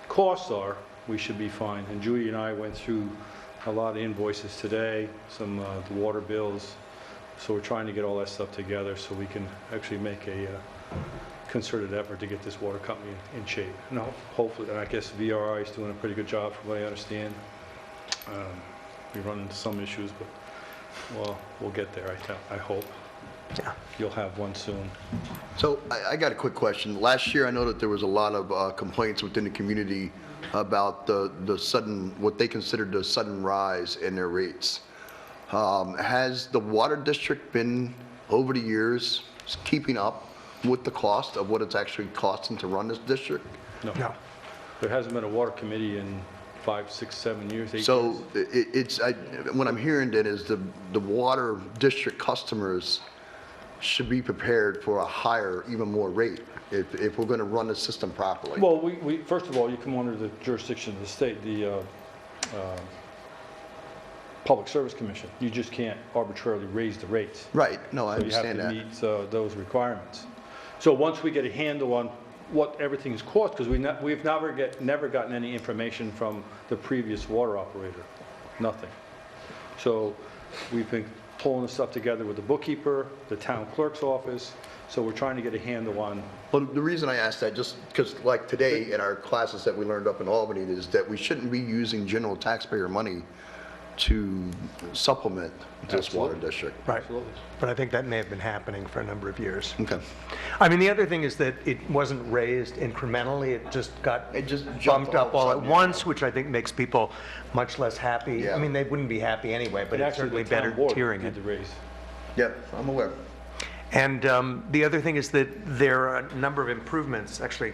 costs are, we should be fine. And Judy and I went through a lot of invoices today, some the water bills. So we're trying to get all that stuff together so we can actually make a concerted effort to get this water company in shape. And hopefully, and I guess VRI is doing a pretty good job from what I understand. We run into some issues, but well, we'll get there, I hope. Yeah. You'll have one soon. So I got a quick question. Last year, I know that there was a lot of complaints within the community about the sudden, what they considered the sudden rise in their rates. Has the water district been, over the years, keeping up with the cost of what it's actually costing to run this district? No. No. There hasn't been a water committee in 5, 6, 7 years, 8 years. So what I'm hearing then is the water district customers should be prepared for a higher, even more rate if we're going to run the system properly. Well, we first of all, you come under the jurisdiction of the state, the Public Service Commission. You just can't arbitrarily raise the rates. Right. No, I understand that. You have to meet those requirements. So once we get a handle on what everything is cost, because we've never gotten any information from the previous water operator, nothing. So we've been pulling this stuff together with the bookkeeper, the town clerk's office, so we're trying to get a handle on. Well, the reason I asked that, just because like today in our classes that we learned up in Albany, is that we shouldn't be using general taxpayer money to supplement this water district. Right. Absolutely. But I think that may have been happening for a number of years. Okay. I mean, the other thing is that it wasn't raised incrementally. It just jumped bumped up all at sudden, once, which I think makes people much less happy. Yeah. I mean, they wouldn't be happy anyway, but And it's actually, certainly the town better board tiering did it. the raise. Yeah, I'm aware. And the other thing is that there are a number of improvements, actually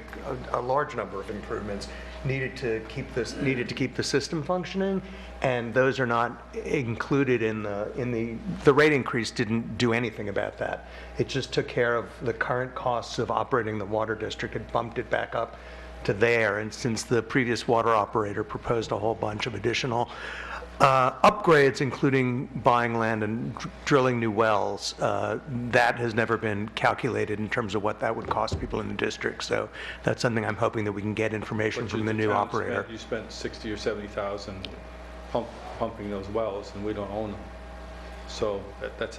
a large number of improvements needed to keep the system functioning, and those are not included in the rate increase. Didn't do anything about that. It just took care of the current costs of operating the water district. It bumped it back up to there, and since the previous water operator proposed a whole bunch of additional upgrades, including buying land and drilling new wells, that has never been calculated in terms of what that would cost people in the district. So that's something I'm hoping that we can get information from the new town operator. You spent 60 or 70,000 pumping those wells, and we don't own them. So that's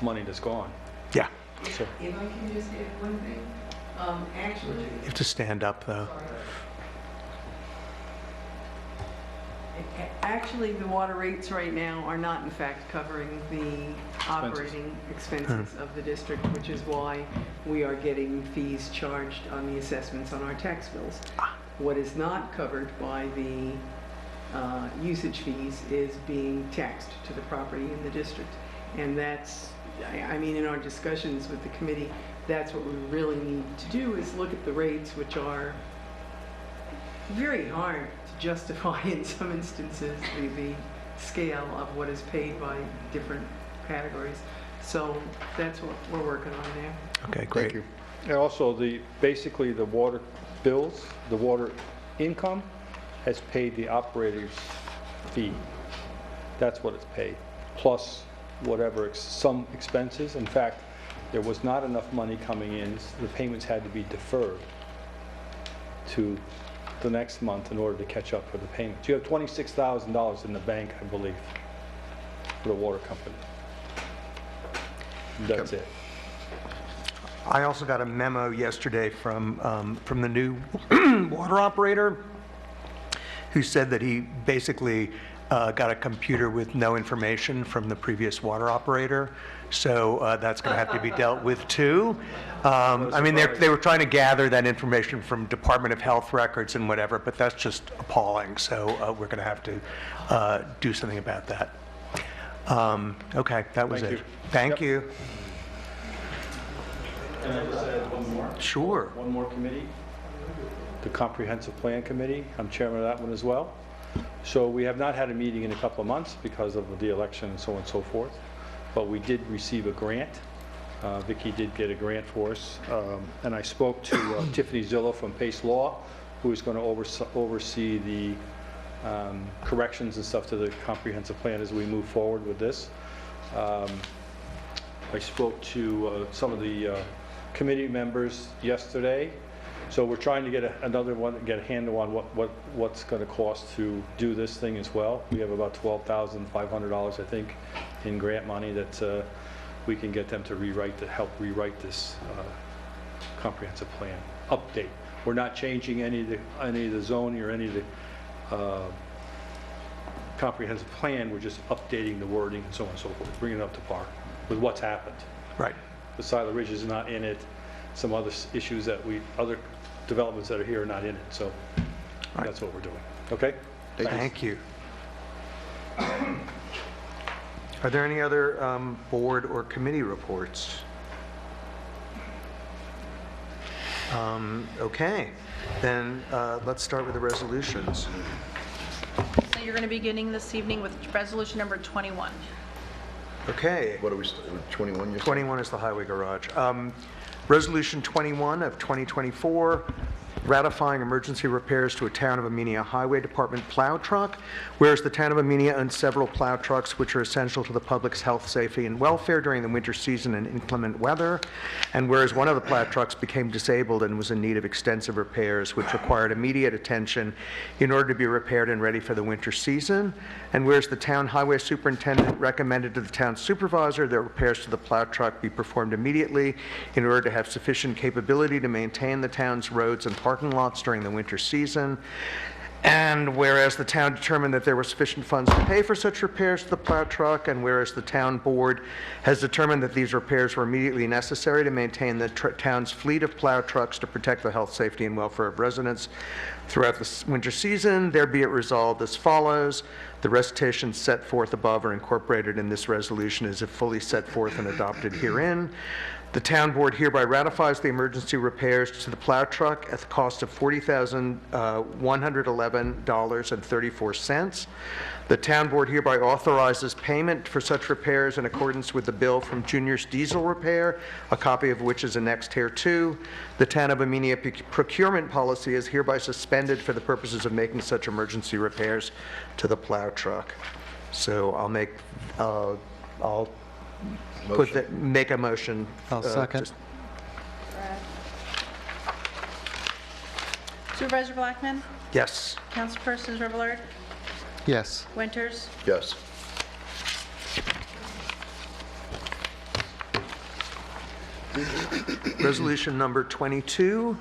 money that's gone. Yeah. So, If I can just add one thing, actually, You have to stand up, though. actually, the water rates right now are not in fact covering the operating expenses of the district, which is why we are getting fees charged on the assessments on our tax bills. What is not covered by the usage fees is being taxed to the property in the district. And that's, I mean, in our discussions with the committee, that's what we really need to do, is look at the rates, which are very hard to justify in some instances, the scale of what is paid by different categories. So that's what we're working on there. Okay, great. Thank you. and also basically the water bills, the water income has paid the operator's fee. That's what it's paid, plus whatever, some expenses. In fact, there was not enough money coming in. The payments had to be deferred to the next month in order to catch up for the payments. You have $26,000 in the bank, I believe, for the water company. That's it. I also got a memo yesterday from the new water operator who said that he basically got a computer with no information from the previous water operator. So that's going to have to be dealt with too. I mean, they were trying to gather that information from Department of Health records and whatever, but that's just appalling. So we're going to have to do something about that. Okay, that was it. Thank you. Can I just add one more? Sure. One more committee, the Comprehensive Plan Committee. I'm chairman of that one as well. So we have not had a meeting in a couple of months because of the election and so on and so forth. But we did receive a grant. Vicki did get a grant for us. And I spoke to Tiffany Zillow from Pace Law, who is going to oversee the corrections and stuff to the comprehensive plan as we move forward with this. I spoke to some of the committee members yesterday. So we're trying to get another one, get a handle on what's going to cost to do this thing as well. We have about $12,500, I think, in grant money that we can get them to help rewrite this comprehensive plan update. We're not changing any of the zoning or any of the comprehensive plan. We're just updating the wording and so on and so forth, bringing it up to par with what's happened. Right. The Silo Ridge is not in it. Some other issues that other developments that are here are not in it. So that's what we're doing. Okay? Thank you. Are there any other board or committee reports? Okay, then let's start with the resolutions. So you're going to be beginning this evening with resolution number 21. Okay. What are we, 21 years? 21 is the highway garage. Resolution 21 of 2024, ratifying emergency repairs to a Town of Amenia Highway Department plow truck. Whereas the Town of Amenia owns several plow trucks which are essential to the public's health, safety, and welfare during the winter season and inclement weather. And whereas one of the plow trucks became disabled and was in need of extensive repairs which required immediate attention in order to be repaired and ready for the winter season. And whereas the town highway superintendent recommended to the town supervisor that repairs to the plow truck be performed immediately in order to have sufficient capability to maintain the town's roads and parking lots during the winter season. And whereas the town determined that there were sufficient funds to pay for such repairs to the plow truck, and whereas the town board has determined that these repairs were immediately necessary to maintain the town's fleet of plow trucks to protect the health, safety, and welfare of residents throughout the winter season, there be it resolved as follows. The recitations set forth above are incorporated in this resolution as if fully set forth and adopted herein. The town board hereby ratifies the emergency repairs to the plow truck at the cost of $40,111.34. The town board hereby authorizes payment for such repairs in accordance with the bill from Junior's Diesel Repair, a copy of which is annexed hereto. The Town of Amenia procurement policy is hereby suspended for the purposes of making such emergency repairs to the plow truck. So I'll make, make a motion. I'll second. Supervisor Blackman? Yes. Councilpersons Revillard? Yes. Winters? Yes. Resolution number 22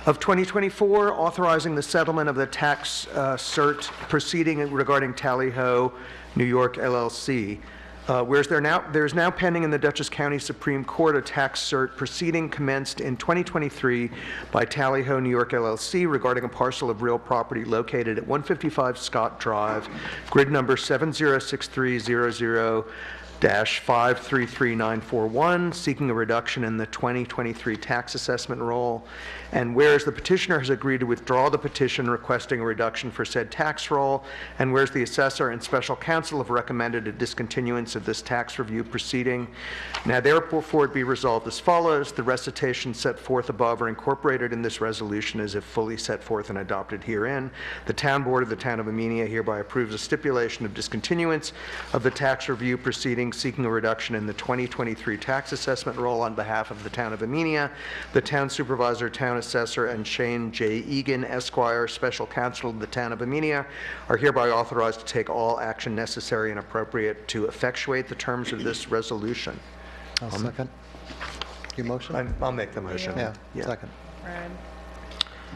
of 2024, authorizing the settlement of the tax cert proceeding regarding Tally Ho, New York LLC. Whereas there is now pending in the Dutchess County Supreme Court a tax cert proceeding commenced in 2023 by Tally Ho, New York LLC regarding a parcel of real property located at 155 Scott Drive, grid number 706300-533941, seeking a reduction in the 2023 tax assessment roll. And whereas the petitioner has agreed to withdraw the petition requesting a reduction for said tax roll, and whereas the assessor and special counsel have recommended a discontinuance of this tax review proceeding, now therefore it be resolved as follows: the recitation set forth above are incorporated in this resolution as if fully set forth and adopted herein. The town board of the town of Amenia hereby approves a stipulation of discontinuance of the tax review proceeding seeking a reduction in the 2023 tax assessment roll on behalf of the town of Amenia. The town supervisor, town assessor, and Shane J. Egan, Esquire, special counsel of the town of Amenia, are hereby authorized to take all action necessary and appropriate to effectuate the terms of this resolution. I'll second. Your motion? I'll make the motion. Yeah, second. Right.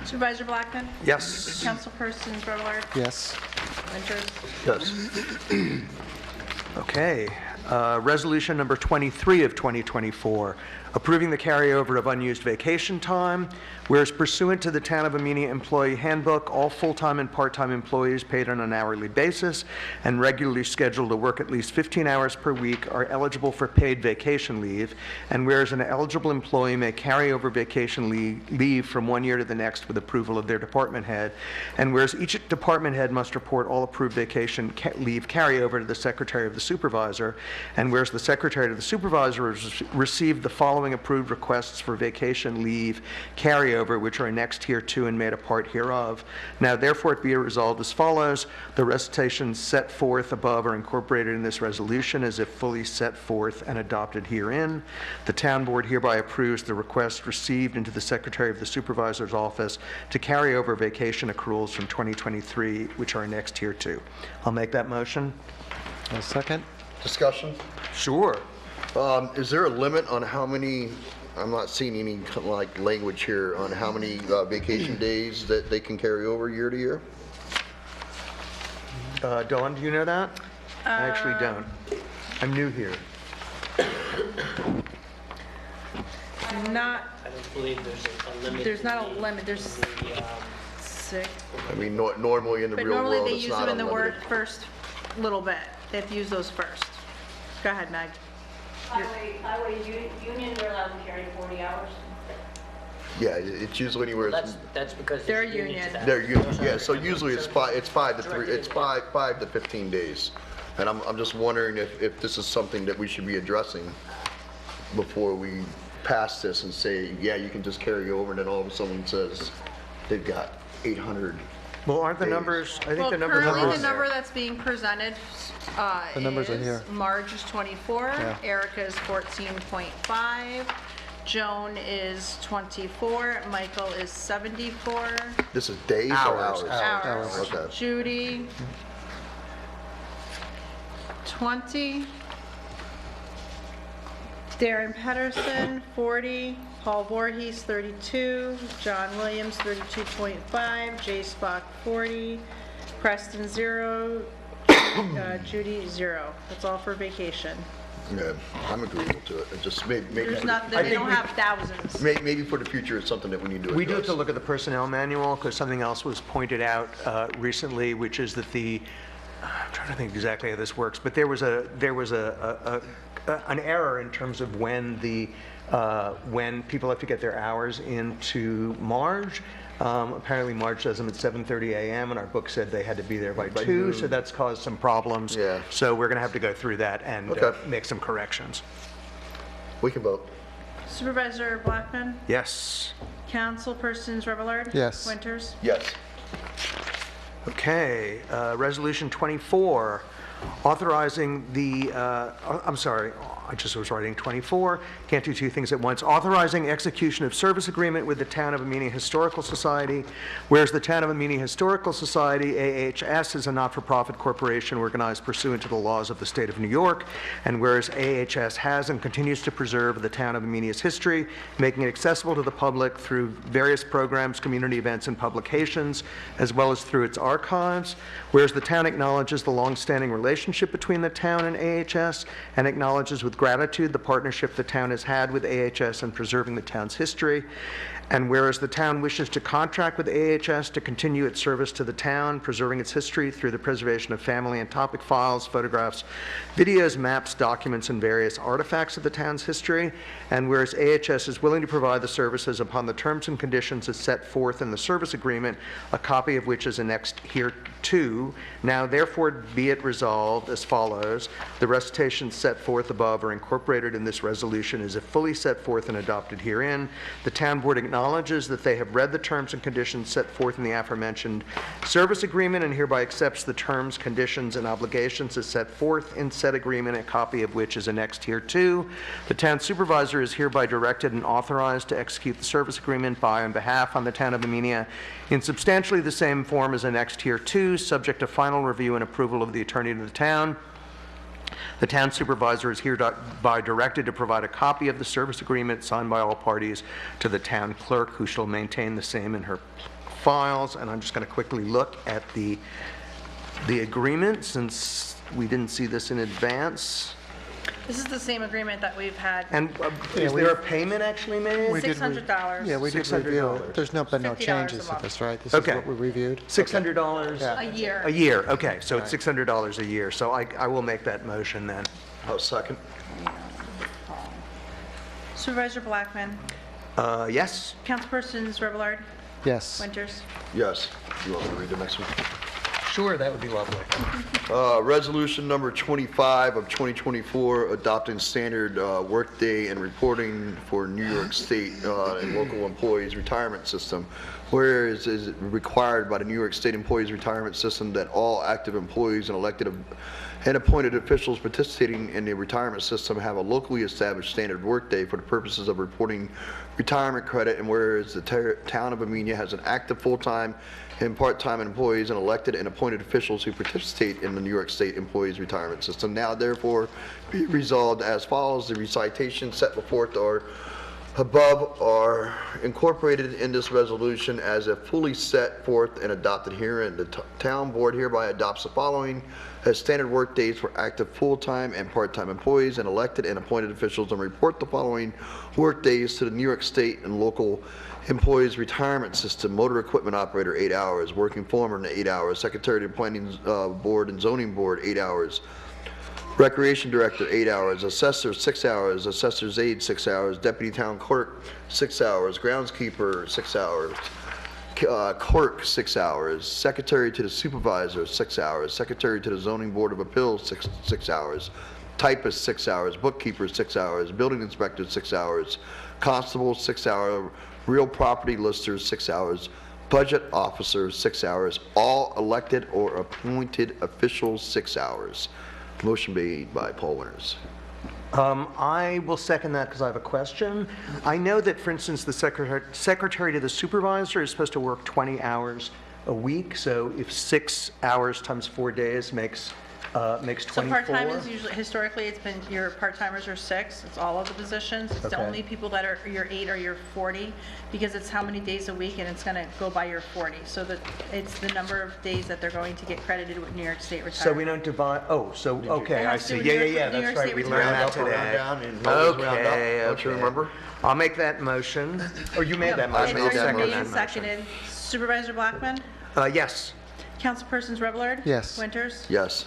Supervisor Blackman? Yes. Councilpersons Brewer? Yes. Winters? Yes. Okay. Resolution number 23 of 2024, approving the carryover of unused vacation time. Whereas pursuant to the Town of Amenia Employee Handbook, all full-time and part-time employees paid on an hourly basis and regularly scheduled to work at least 15 hours per week are eligible for paid vacation leave. And whereas an eligible employee may carry over vacation leave from one year to the next with approval of their department head. And whereas each department head must report all approved vacation leave carryover to the Secretary of the Supervisor. And whereas the Secretary of the Supervisor has received the following approved requests for vacation leave carryover, which are annexed hereto and made a part hereof. Now therefore it be resolved as follows: the recitations set forth above are incorporated in this resolution as if fully set forth and adopted herein. The town board hereby approves the request received into the Secretary of the Supervisor's office to carry over vacation accruals from 2023, which are annexed hereto. I'll make that motion. I'll second. Discussion? Sure. Is there a limit on how many, I'm not seeing any like language here on how many vacation days that they can carry over year to year? Dawn, do you know that? I actually don't. I'm new here. Not, I don't believe there's a limit. there's not a limit, there's The, 6. I mean, normally in the But real normally world, they it's use not them in the unlimited. word first little bit. They have to use those first. Go ahead, Meg. Highway union, they're allowed to carry 40 hours. Yeah, it's usually anywhere. that's because They're there's union to union. that. They're yeah. So usually it's 5 to 3. It's 5 to 15 days, and I'm just wondering if this is something that we should be addressing before we pass this and say, yeah, you can just carry over, and then all of a sudden says they've got 800. Well, aren't the days. numbers, I think Well, the numbers are currently on the number there. that's being presented The numbers are here. Marge is 24, Yeah. Erica is 14.5, Joan is 24, Michael is 74, This is days Hours, or hours? hours. Okay. Judy, 20, Darren Pedersen, 40, Paul Voorhees, 32, John Williams, 32.5, Jay Spock, 40, Preston, 0, Judy, 0. That's all for vacation. Yeah, I'm agreeable to it. It just maybe There's for not, the, they don't have thousands. maybe for the future, it's something that we need to address. We do have to look at the personnel manual, because something else was pointed out recently, which is that I'm trying to think exactly how this works, but there was an error in terms of when when people have to get their hours into Marge. Apparently Marge does them at 7:30 a.m. and our book said they had to be there by 2, so that's caused some problems. Yeah. So we're going to have to go through that and Okay. make some corrections. We can vote. Supervisor Blackman, Yes. Councilpersons Remillard? Yes. Winters? Yes. Okay, Resolution 24, authorizing the, I'm sorry, I just was writing 24, can't do two things at once. Authorizing execution of service agreement with the Town of Amenia Historical Society, whereas the Town of Amenia Historical Society, AHS, is a not-for-profit corporation organized pursuant to the laws of the state of New York, and whereas AHS has and continues to preserve the Town of Amenia's history, making it accessible to the public through various programs, community events, and publications, as well as through its archives, whereas the town acknowledges the long-standing relationship between the town and AHS, and acknowledges with gratitude the partnership the town has had with AHS in preserving the town's history, and whereas the town wishes to contract with AHS to continue its service to the town, preserving its history through the preservation of family and topic files, photographs, videos, maps, documents, and various artifacts of the town's history, and whereas AHS is willing to provide the services upon the terms and conditions as set forth in the service agreement, a copy of which is annexed hereto. Now therefore be it resolved as follows: the recitations set forth above are incorporated in this resolution as if fully set forth and adopted herein. The town board acknowledges that they have read the terms and conditions set forth in the aforementioned service agreement and hereby accepts the terms, conditions, and obligations as set forth in said agreement, a copy of which is annexed hereto. The town supervisor is hereby directed and authorized to execute the service agreement by and behalf on the Town of Amenia in substantially the same form as annexed hereto, subject to final review and approval of the attorney of the town. The town supervisor is hereby directed to provide a copy of the service agreement signed by all parties to the town clerk, who shall maintain the same in her files. And I'm just going to quickly look at the agreement, since we didn't see this in advance. This is the same agreement that we've had. And is there a payment actually made? $600. Yeah, we did review it. There's been no $50 changes a to month. this, right? This Okay. is what we reviewed? $600 Yeah. A year. a year. Okay, so it's $600 a year. So I will make that motion then. I'll second. Supervisor Blackman. Yes? Councilpersons Revelard. Yes. Winters. Yes. You want me to read the next one? Sure, that would be lovely. Resolution number 25 of 2024, adopting standard workday and reporting for New York State and local employees retirement system. Whereas is it required by the New York State Employees Retirement System that all active employees and elected and appointed officials participating in the retirement system have a locally established standard workday for the purposes of reporting retirement credit, and whereas the town of Amenia has an active full-time and part-time employees and elected and appointed officials who participate in the New York State Employees Retirement System. Now therefore be resolved as follows: the recitations set before it are above are incorporated in this resolution as if fully set forth and adopted herein. The town board hereby adopts the following as standard work days for active full-time and part-time employees and elected and appointed officials, and report the following work days to the New York State and local Employees Retirement System: motor equipment operator, 8 hours; working foreman, 8 hours; secretary to the planning board and zoning board, 8 hours; recreation director, 8 hours; assessor, 6 hours; assessor's aide, 6 hours; deputy town clerk, 6 hours; groundskeeper, 6 hours; clerk, 6 hours; secretary to the supervisor, 6 hours; secretary to the zoning board of appeals, 6 hours; typist, 6 hours; bookkeeper, 6 hours; building inspector, 6 hours; constable, 6 hours; real property listers, 6 hours; budget officer, 6 hours; all elected or appointed officials, 6 hours. Motion made by Paul Winters. I will second that because I have a question. I know that, for instance, the secretary to the supervisor is supposed to work 20 hours a week, so if 6 hours times 4 days makes 24. So part-time is usually, historically, it's been, your part-timers are 6, it's all of the positions. It's the Okay. only people that are your 8 or your 40, because it's how many days a week, and it's gonna go by your 40. So that it's the number of days that they're going to get credited with New York State retirement. So we don't divide, okay, It I has to see. do with Yeah, New yeah, York- yeah, New York that's right, State we learned that retirement. today. Round down and always round up. Don't you remember? I'll make that motion. Or you made that No, motion. it's I'll second already that made and motion. seconded. Supervisor Blackman? Yes. Councilpersons Revelard? Yes. Winters? Yes.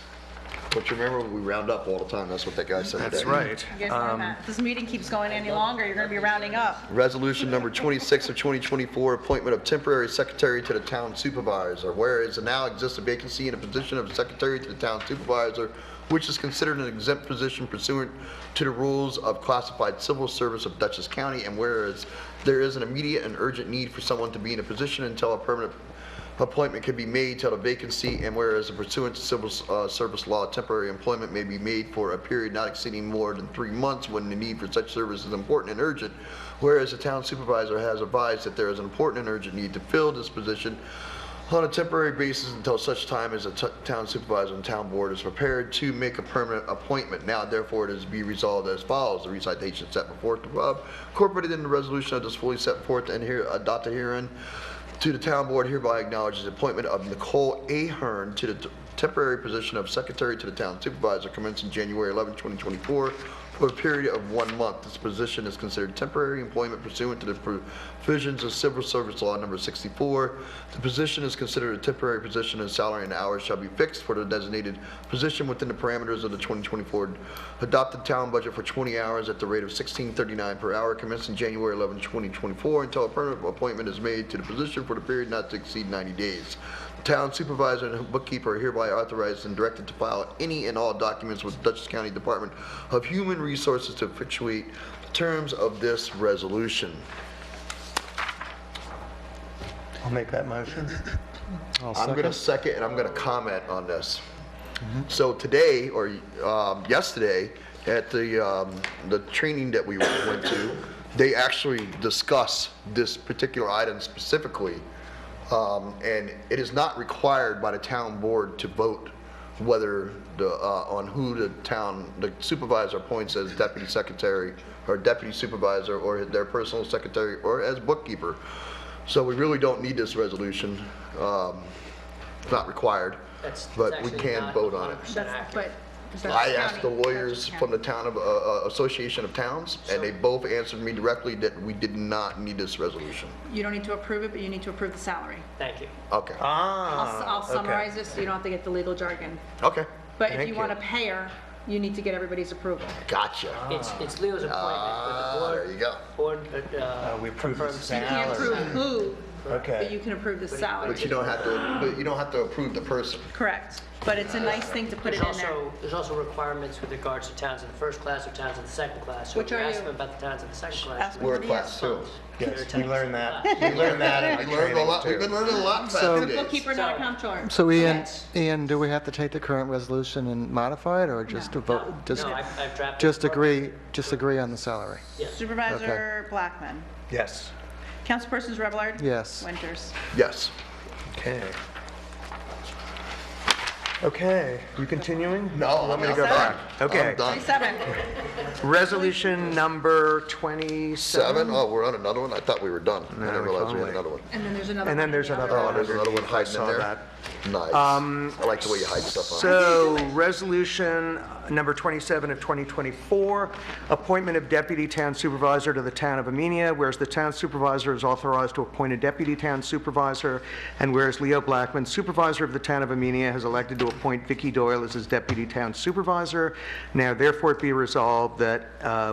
Don't you remember, we round up all the time? That's what that guy said That's today. right. You guys know that. If this meeting keeps going any longer, you're gonna be rounding up. Resolution number 26 of 2024, appointment of temporary secretary to the town supervisor. Whereas there now exists a vacancy in the position of secretary to the town supervisor, which is considered an exempt position pursuant to the rules of classified civil service of Dutchess County, and whereas there is an immediate and urgent need for someone to be in a position until a permanent appointment can be made till the vacancy, and whereas pursuant to civil service law, temporary employment may be made for a period not exceeding more than 3 months when the need for such service is important and urgent, whereas the town supervisor has advised that there is an important and urgent need to fill this position on a temporary basis until such time as the town supervisor and town board is prepared to make a permanent appointment. Now, therefore, it is be resolved as follows. The recitation set before the above, incorporated in the resolution of this fully set forth and here adopted herein, to the town board hereby acknowledges the appointment of Nicole Ahern to the temporary position of secretary to the town supervisor commencing January 11, 2024. For a period of 1 month. This position is considered temporary employment pursuant to the provisions of Civil Service Law number 64. The position is considered a temporary position, and salary and hours shall be fixed for the designated position within the parameters of the 2024 adopted town budget for 20 hours at the rate of $16.39 per hour commencing January 11, 2024 until a permanent appointment is made to the position for the period not to exceed 90 days. Town supervisor and bookkeeper are hereby authorized and directed to file any and all documents with the Dutchess County Department of Human Resources to effectuate the terms of this resolution. I'll make that motion. I'm going to second and I'm going to comment on this. So today, or yesterday, at the training that we went to, they actually discuss this particular item specifically. And it is not required by the town board to vote whether on who the supervisor appoints as deputy secretary or deputy supervisor or their personal secretary or as bookkeeper. So we really don't need this resolution. It's not required, but we can vote on it. I asked the lawyers from the town of Association of Towns, and they both answered me directly that we did not need this resolution. You don't need to approve it, but you need to approve the salary. Thank you. Okay. I'll summarize this so you don't have to get the legal jargon. Okay. But if you want to pay her, you need to get everybody's approval. Gotcha. It's Leo's appointment, but the board. There you go. Board, We approve the confirms- You can't approve who, Okay. but you can approve the salary. But you don't have to. But you don't have to approve the person. Correct. But it's a nice thing to put it in there. There's also requirements with regards to towns in the first class or towns in the second class. So Which if you are ask you? them about the towns in the second class. Ask We're a what he class is. too. Yes, we learned that. We learned that in We our learned a lot. training We've been too. learning a lot in the So- past 2 days. Bookkeeper, not a comptroller. So Ian, do we have to take the current resolution and modify it, or just to vote, just, No, I've drafted. just agree on the salary? Yes. Supervisor Blackman. Yes. Councilpersons Rebellard. Yes. Winters. Yes. Okay. Okay, you continuing? No, Want me to go back? Okay. I'm done. 27. Resolution number 27. 7? Oh, we're on another one? I thought we were done. I didn't realize we had another one. And then there's another And then one there's in the another other one there's another one underneath. I hiding in saw there. that. Nice. I like the way you hide stuff on. So, resolution number 27 of 2024, appointment of deputy town supervisor to the town of Amenia, whereas the town supervisor is authorized to appoint a deputy town supervisor, and whereas Leo Blackman, supervisor of the town of Amenia, has elected to appoint Vicky Doyle as his deputy town supervisor. Now, therefore, it be resolved that,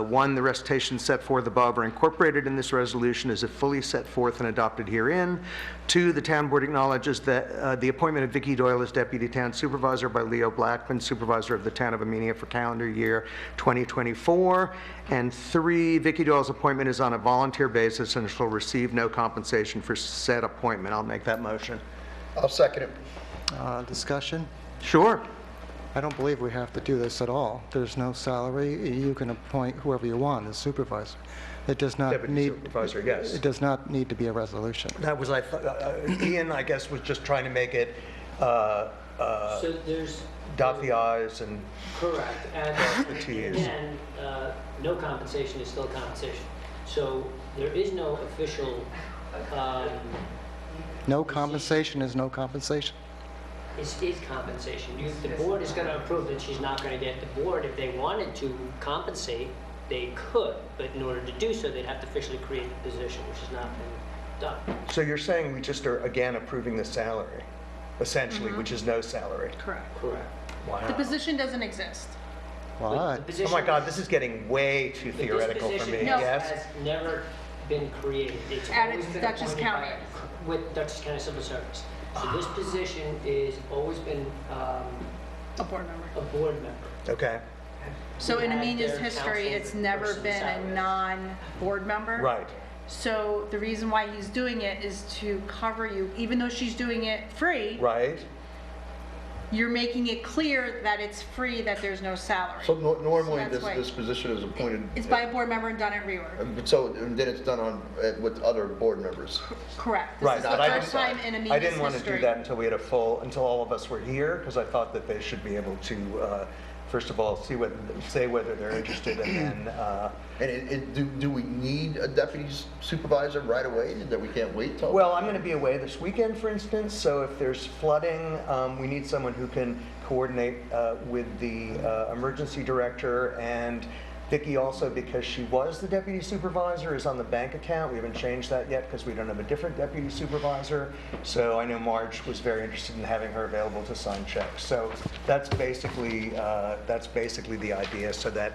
1, the recitations set forth above are incorporated in this resolution as if fully set forth and adopted herein. 2, the town board acknowledges that the appointment of Vicky Doyle as deputy town supervisor by Leo Blackman, supervisor of the town of Amenia for calendar year 2024. And 3, Vicky Doyle's appointment is on a volunteer basis and shall receive no compensation for said appointment. I'll make that motion. I'll second it. Discussion? Sure. I don't believe we have to do this at all. There's no salary. You can appoint whoever you want as supervisor. It does not Deputy need. supervisor, yes. It does not need to be a resolution. That was, Ian, I guess, was just trying to make it So there's. dot the i's and Correct. And cross the t's. again, no compensation is still compensation. So there is no official, No compensation is no compensation. is compensation. The board is going to approve that she's not going to get. The board, if they wanted to compensate, they could, but in order to do so, they'd have to officially create the position, which has not been done. So you're saying we just are, again, approving the salary, essentially, which is no salary? Correct. Correct. Wow. The position doesn't exist. Why? Oh my God, this is getting way too theoretical for me, No. yes? Has never been created. It's And always it's been Dutchess appointed County. with Dutchess County Civil Service. So this position is always been A board member. a board member. Okay, So in Had Amenia's their history, counsel it's never person been a salary. non-board member. right. So the reason why he's doing it is to cover you, even though she's doing it free, Right? you're making it clear that it's free, that there's no salary. So normally So that's why- this position is appointed. It's by a board member and done at rework. So and then it's done on, with other board members. Correct. This Right, is the but I first didn't- time in I Amina's didn't want to do history. that until we had until all of us were here, because I thought that they should be able to, first of all, say whether they're interested, and then, And do we need a deputy supervisor right away, that we can't wait till? well, I'm going to be away this weekend, for instance, so if there's flooding, we need someone who can coordinate with the emergency director, and Vicki also, because she was the deputy supervisor, is on the bank account. We haven't changed that yet because we don't have a different deputy supervisor. So I know Marge was very interested in having her available to sign checks. So that's basically the idea, so that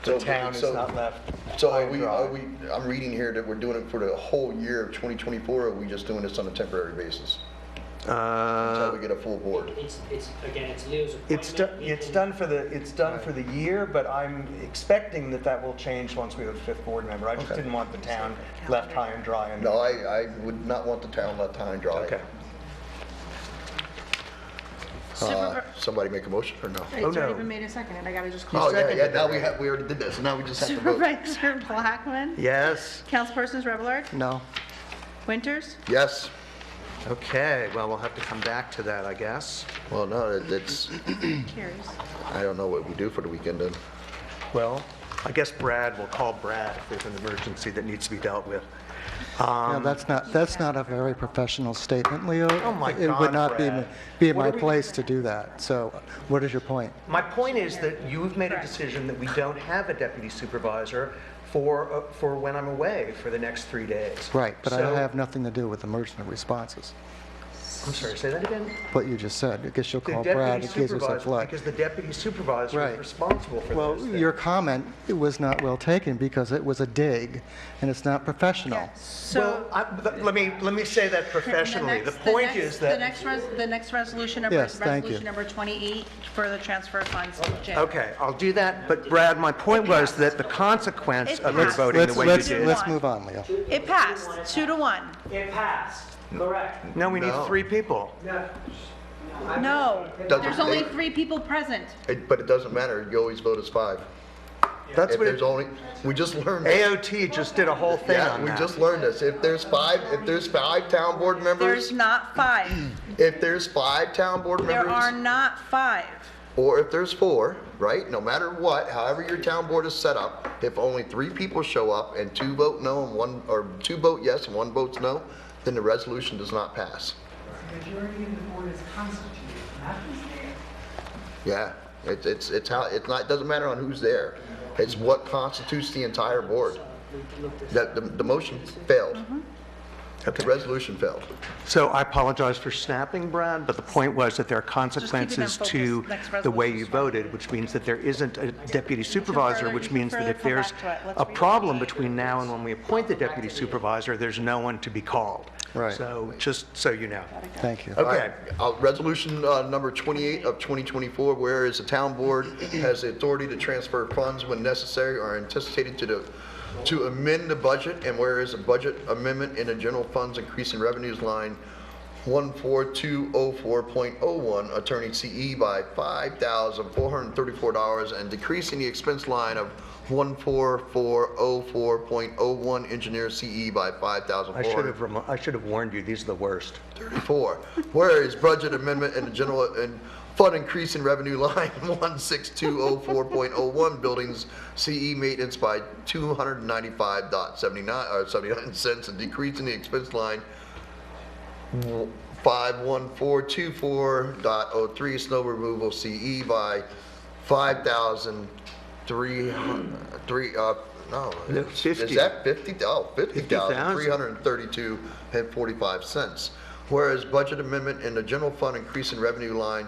the town is not left So high are and we, dry. I'm reading here that we're doing it for the whole year of 2024, or are we just doing this on a temporary basis? Until we get a full board? It's again, it's Leo's It's appointment. done for the year, but I'm expecting that will change once we have a fifth board member. I just Okay. didn't want the town left high and dry. No, I would not want the town left high and dry. Okay. Somebody make a motion or no? It's no. already been made a second, and I gotta just Oh, call. yeah, now we already did this, so now we just have to vote. Supervisor Blackman? Yes. Councilpersons Revillard? No. Winters? Yes. Okay, well, we'll have to come back to that, I guess. Well, no, it's, Carries. I don't know what we do for the weekend then. Well, I guess we'll call Brad if there's an emergency that needs to be dealt with. No, that's not a very professional statement, Leo. Oh, my It God, would not Brad. be in What my are we- place to do that. So what is your point? My point is that you've made a decision that we don't have a deputy supervisor for when I'm away for the next 3 days. Right, but I So- have nothing to do with emergency responses. I'm sorry, say that again? What you just said, I guess you'll The call Brad deputy in case it's a supervisor, flood. because the deputy supervisor Right. is responsible for Well, those things. your comment, it was not well taken because it was a dig and it's not professional. So. Let me say that professionally. The point is The that, next resolution number Yes, is thank you. resolution number 28 for the transfer of funds to jail. okay, I'll do that, but Brad, my point was that the consequence of your passed. voting the way you did. Let's move on, Leo. It passed, 2-1. It passed, correct. No, we need No. 3 people. No, Doesn't- there's only 3 people present. But it doesn't matter, you always vote as 5. That's If what there's only, we just learned. this. AOT just did a whole thing Yeah, on we that. just learned this. If there's 5 town board There's members, not 5. if there's 5 town board There are members, not 5. or if there's 4, right? No matter what, however your town board is set up, if only 3 people show up and 2 vote no and 1, or 2 vote yes and 1 votes no, then the resolution does not pass. Majority of the board is constituted, not who's there. Yeah, it's how, it's not, it doesn't matter on who's there. It's what constitutes the entire board. That, the motion failed. The resolution failed. So I apologize for snapping, Brad, but the point was that there are consequences focused. to Next the way resolution you is fine. voted, which means that there isn't a deputy supervisor, further- which you can means that further if come there's back to it. Let's a read it. problem between now and when we appoint the deputy supervisor, there's no one to be called. Right. So just so you know. Thank you. All Okay. right, resolution number 28 of 2024, whereas the town board has the authority to transfer funds when necessary or anticipated to amend the budget, and whereas a budget amendment in the general funds increasing revenues line 14204.01, attorney CE by $5,434, and decreasing the expense line of 14404.01, engineer CE by $5,434. I should have warned you, these are the worst. 34. Whereas budget amendment in the general and fund increase in revenue line 16204.01, buildings CE maintenance by 295.79 cents, and decrease in the expense line 51424.03, snow removal CE by 5,300, no, No, is 50. that 50? Oh, 50,332.45 cents. Whereas budget amendment in the general fund increase in revenue line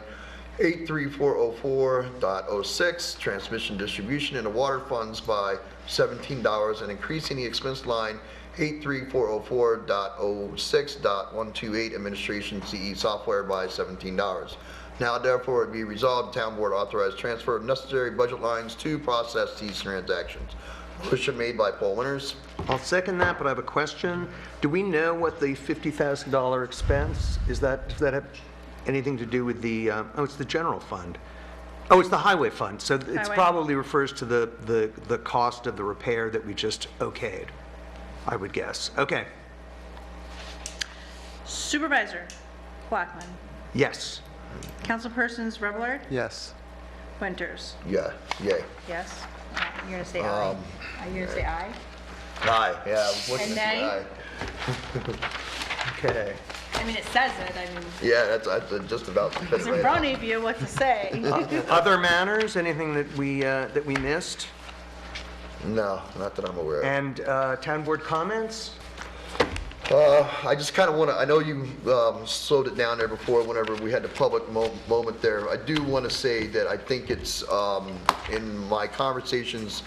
83404.06, transmission distribution in the water funds by $17, and increasing the expense line 83404.06.128, administration CE software by $17. Now therefore it be resolved, the town board authorized transfer of necessary budget lines to process these transactions. Motion made by Paul Winters. I'll second that, but I have a question. Do we know what the $50,000 expense, does that have anything to do with the, oh, it's the general fund. Oh, it's the highway fund. So it Highway. probably refers to the cost of the repair that we just okayed, I would guess. Okay. Supervisor Blackman. Yes. Councilpersons Revelard, Yes. Winters. Yeah, yay. Yes. You're going to say aye. Are you going to say aye? Aye, yeah. I was looking And at the nay? aye. Okay. I mean, it says it. I mean, Yeah, that's just about. it's in front of you what to say. Other matters, anything that we missed? No, not that I'm aware of. And town board comments? I just kind of want to, I know you slowed it down there before whenever we had the public moment there. I do want to say that I think it's, in my conversations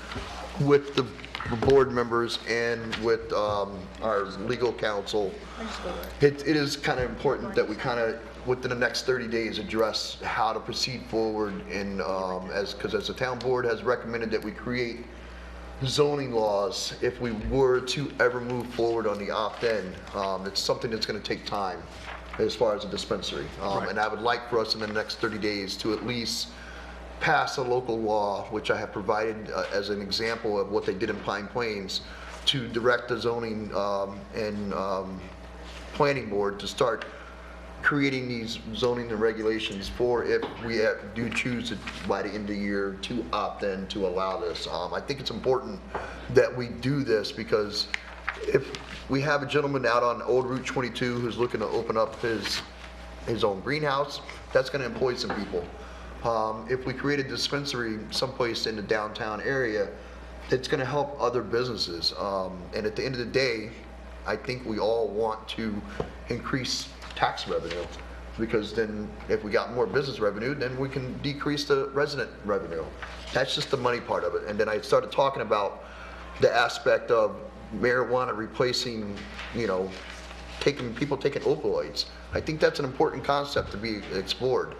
with the board members and with our legal counsel, it is kind of important that we kind of, within the next 30 days, address how to proceed forward in, because as the town board has recommended that we create zoning laws, if we were to ever move forward on the opt-in, it's something that's going to take time as far as a dispensary. And I would like for us in the next 30 days to at least pass a local law, which I have provided as an example of what they did in Pine Plains, to direct the zoning and planning board to start creating these zoning and regulations for if we do choose to, by the end of the year, to opt in to allow this. I think it's important that we do this because if we have a gentleman out on Old Route 22 who's looking to open up his own greenhouse, that's going to employ some people. If we create a dispensary someplace in the downtown area, it's going to help other businesses. And at the end of the day, I think we all want to increase tax revenue, because then if we got more business revenue, then we can decrease the resident revenue. That's just the money part of it. And then I started talking about the aspect of marijuana replacing, people taking opioids. I think that's an important concept to be explored.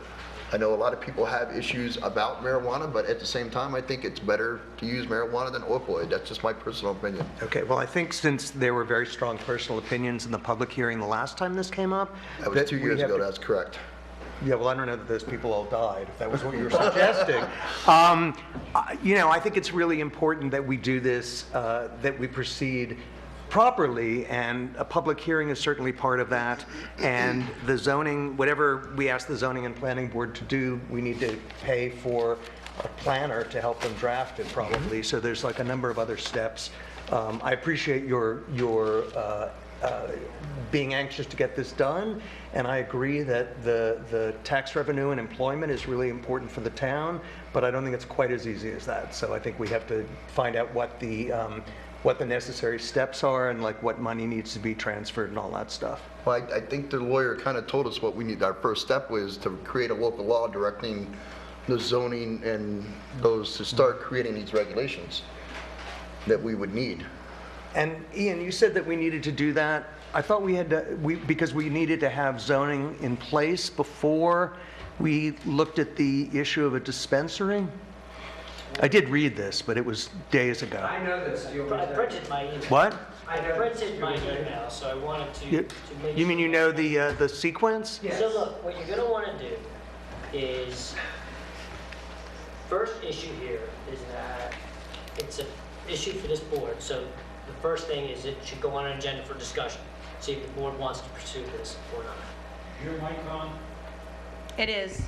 I know a lot of people have issues about marijuana, but at the same time, I think it's better to use marijuana than opioid. That's just my personal opinion. Okay, well, I think since there were very strong personal opinions in the public hearing the last time this came up. That was 2 years ago, that's correct. Yeah, well, I don't know that those people all died, if that was what you were suggesting. I think it's really important that we do this, that we proceed properly, and a public hearing is certainly part of that. And the zoning, whatever we ask the zoning and planning board to do, we need to pay for a planner to help them draft it probably. So there's like a number of other steps. I appreciate your being anxious to get this done, and I agree that the tax revenue and employment is really important for the town, but I don't think it's quite as easy as that. So I think we have to find out what the necessary steps are and like what money needs to be transferred and all that stuff. Well, I think the lawyer kind of told us what we need. Our first step was to create a local law directing the zoning and those to start creating these regulations that we would need. And Ian, you said that we needed to do that. I thought we had to, because we needed to have zoning in place before we looked at the issue of a dispensary. I did read this, but it was days ago. I know this. I printed my email. What? I printed my email, so I wanted to make You mean you know the sequence? Yes. So look, what you're going to want to do is, first issue here is that it's an issue for this board. So the first thing is it should go on an agenda for discussion. See if the board wants to pursue this or not. Your mic on? It is.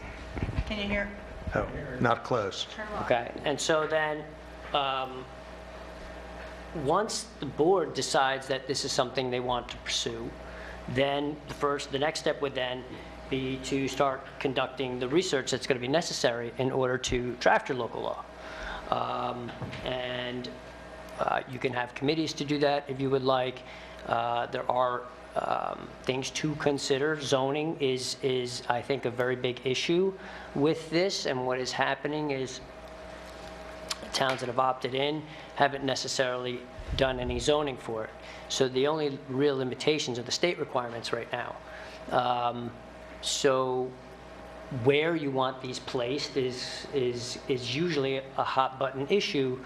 Can you hear? Oh, not close. Turn it off. Okay, and so then, once the board decides that this is something they want to pursue, then the next step would then be to start conducting the research that's going to be necessary in order to draft your local law. You can have committees to do that if you would like. There are things to consider. Zoning is, I think, a very big issue with this, and what is happening is towns that have opted in haven't necessarily done any zoning for it. So the only real limitations are the state requirements right now. So where you want these placed is usually a hot button issue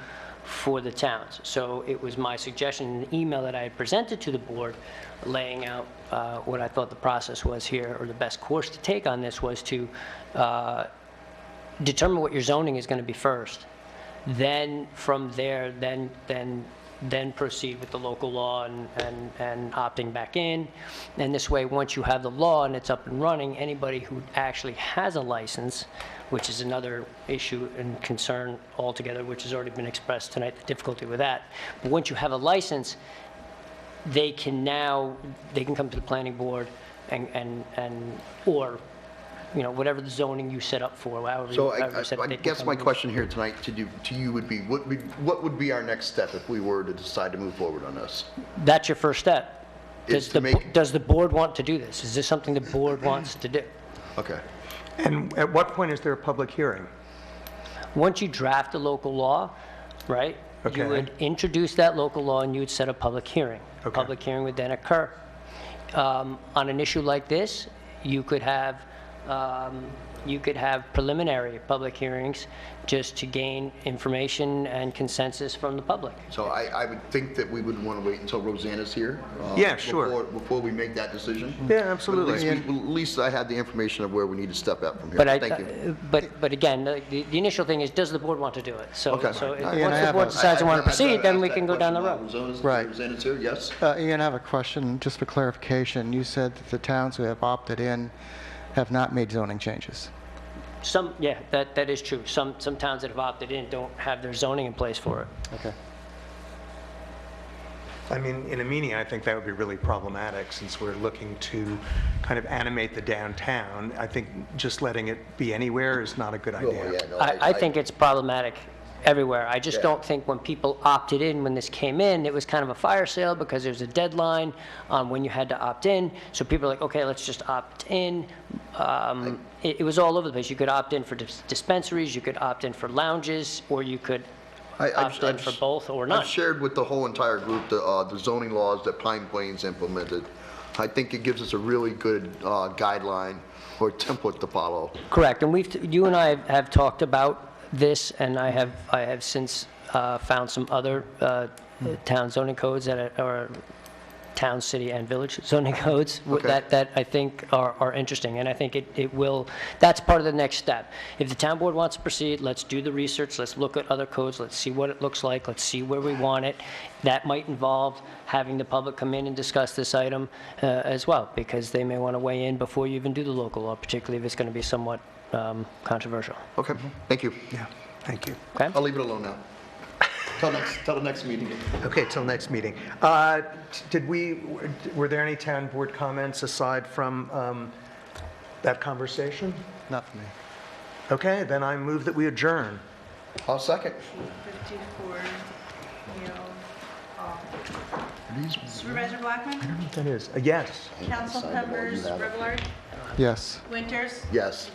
for the towns. So it was my suggestion in the email that I had presented to the board, laying out what I thought the process was here, or the best course to take on this was to determine what your zoning is going to be first. Then from there, then proceed with the local law and opting back in. And this way, once you have the law and it's up and running, anybody who actually has a license, which is another issue and concern altogether, which has already been expressed tonight, the difficulty with that. But once you have a license, they can come to the planning board or, you know, whatever the zoning you set up for, however So however you set it, I they can guess come my to- question here tonight to you would be, what would be our next step if we were to decide to move forward on this? That's your first step. Is to make- Does the board want to do this? Is this something the board wants to do? Okay. And at what point is there a public hearing? Once you draft a local law, right? Okay. You would introduce that local law and you would set a public hearing. Okay. Public hearing would then occur. On an issue like this, you could have preliminary public hearings just to gain information and consensus from the public. So I would think that we would want to wait until Rosanna's here. Yeah, sure. Before we make that decision. Yeah, absolutely. But at least I had the information of where we need to step up from here. But Thank you. but again, the initial thing is, does the board want to do it? So, Okay. so Yeah, once I the have board a- decides they want to I'd rather proceed, then ask we that can go down the question road. while Right. Rosanna's here, yes? Ian, I have a question, just for clarification. You said that the towns who have opted in have not made zoning changes. Yeah, that is true. Some towns that have opted in don't have their zoning in place for it. Okay. I mean, in Amenia, I think that would be really problematic since we're looking to kind of animate the downtown. I think just letting it be anywhere is not a good Oh, idea. yeah, no, I think it's problematic everywhere. I just Yeah. don't think when people opted in, when this came in, it was kind of a fire sale because there was a deadline on when you had to opt in. So people are like, okay, let's just opt in. It was all over the place. You could opt in for dispensaries, you could opt in for lounges, or you could opt in for both or none. I've shared with the whole entire group the zoning laws that Pine Plains implemented. I think it gives us a really good guideline or template to follow. Correct, and you and I have talked about this, and I have since found some other town zoning codes that are town, city, and village zoning codes Okay. that I think are interesting, and I think it will, that's part of the next step. If the town board wants to proceed, let's do the research, let's look at other codes, let's see what it looks like, let's see where we want it. That might involve having the public come in and discuss this item as well, because they may want to weigh in before you even do the local law, particularly if it's going to be somewhat controversial. Okay, thank you. Yeah, thank you. Okay? I'll leave it alone now. Till the next meeting. Okay, till next meeting. Were there any town board comments aside from that conversation? Not for me. Okay, then I move that we adjourn. I'll second. 54, Supervisor Blackman? That is, yes. Council members Rivlard, Yes. Winters, Yes.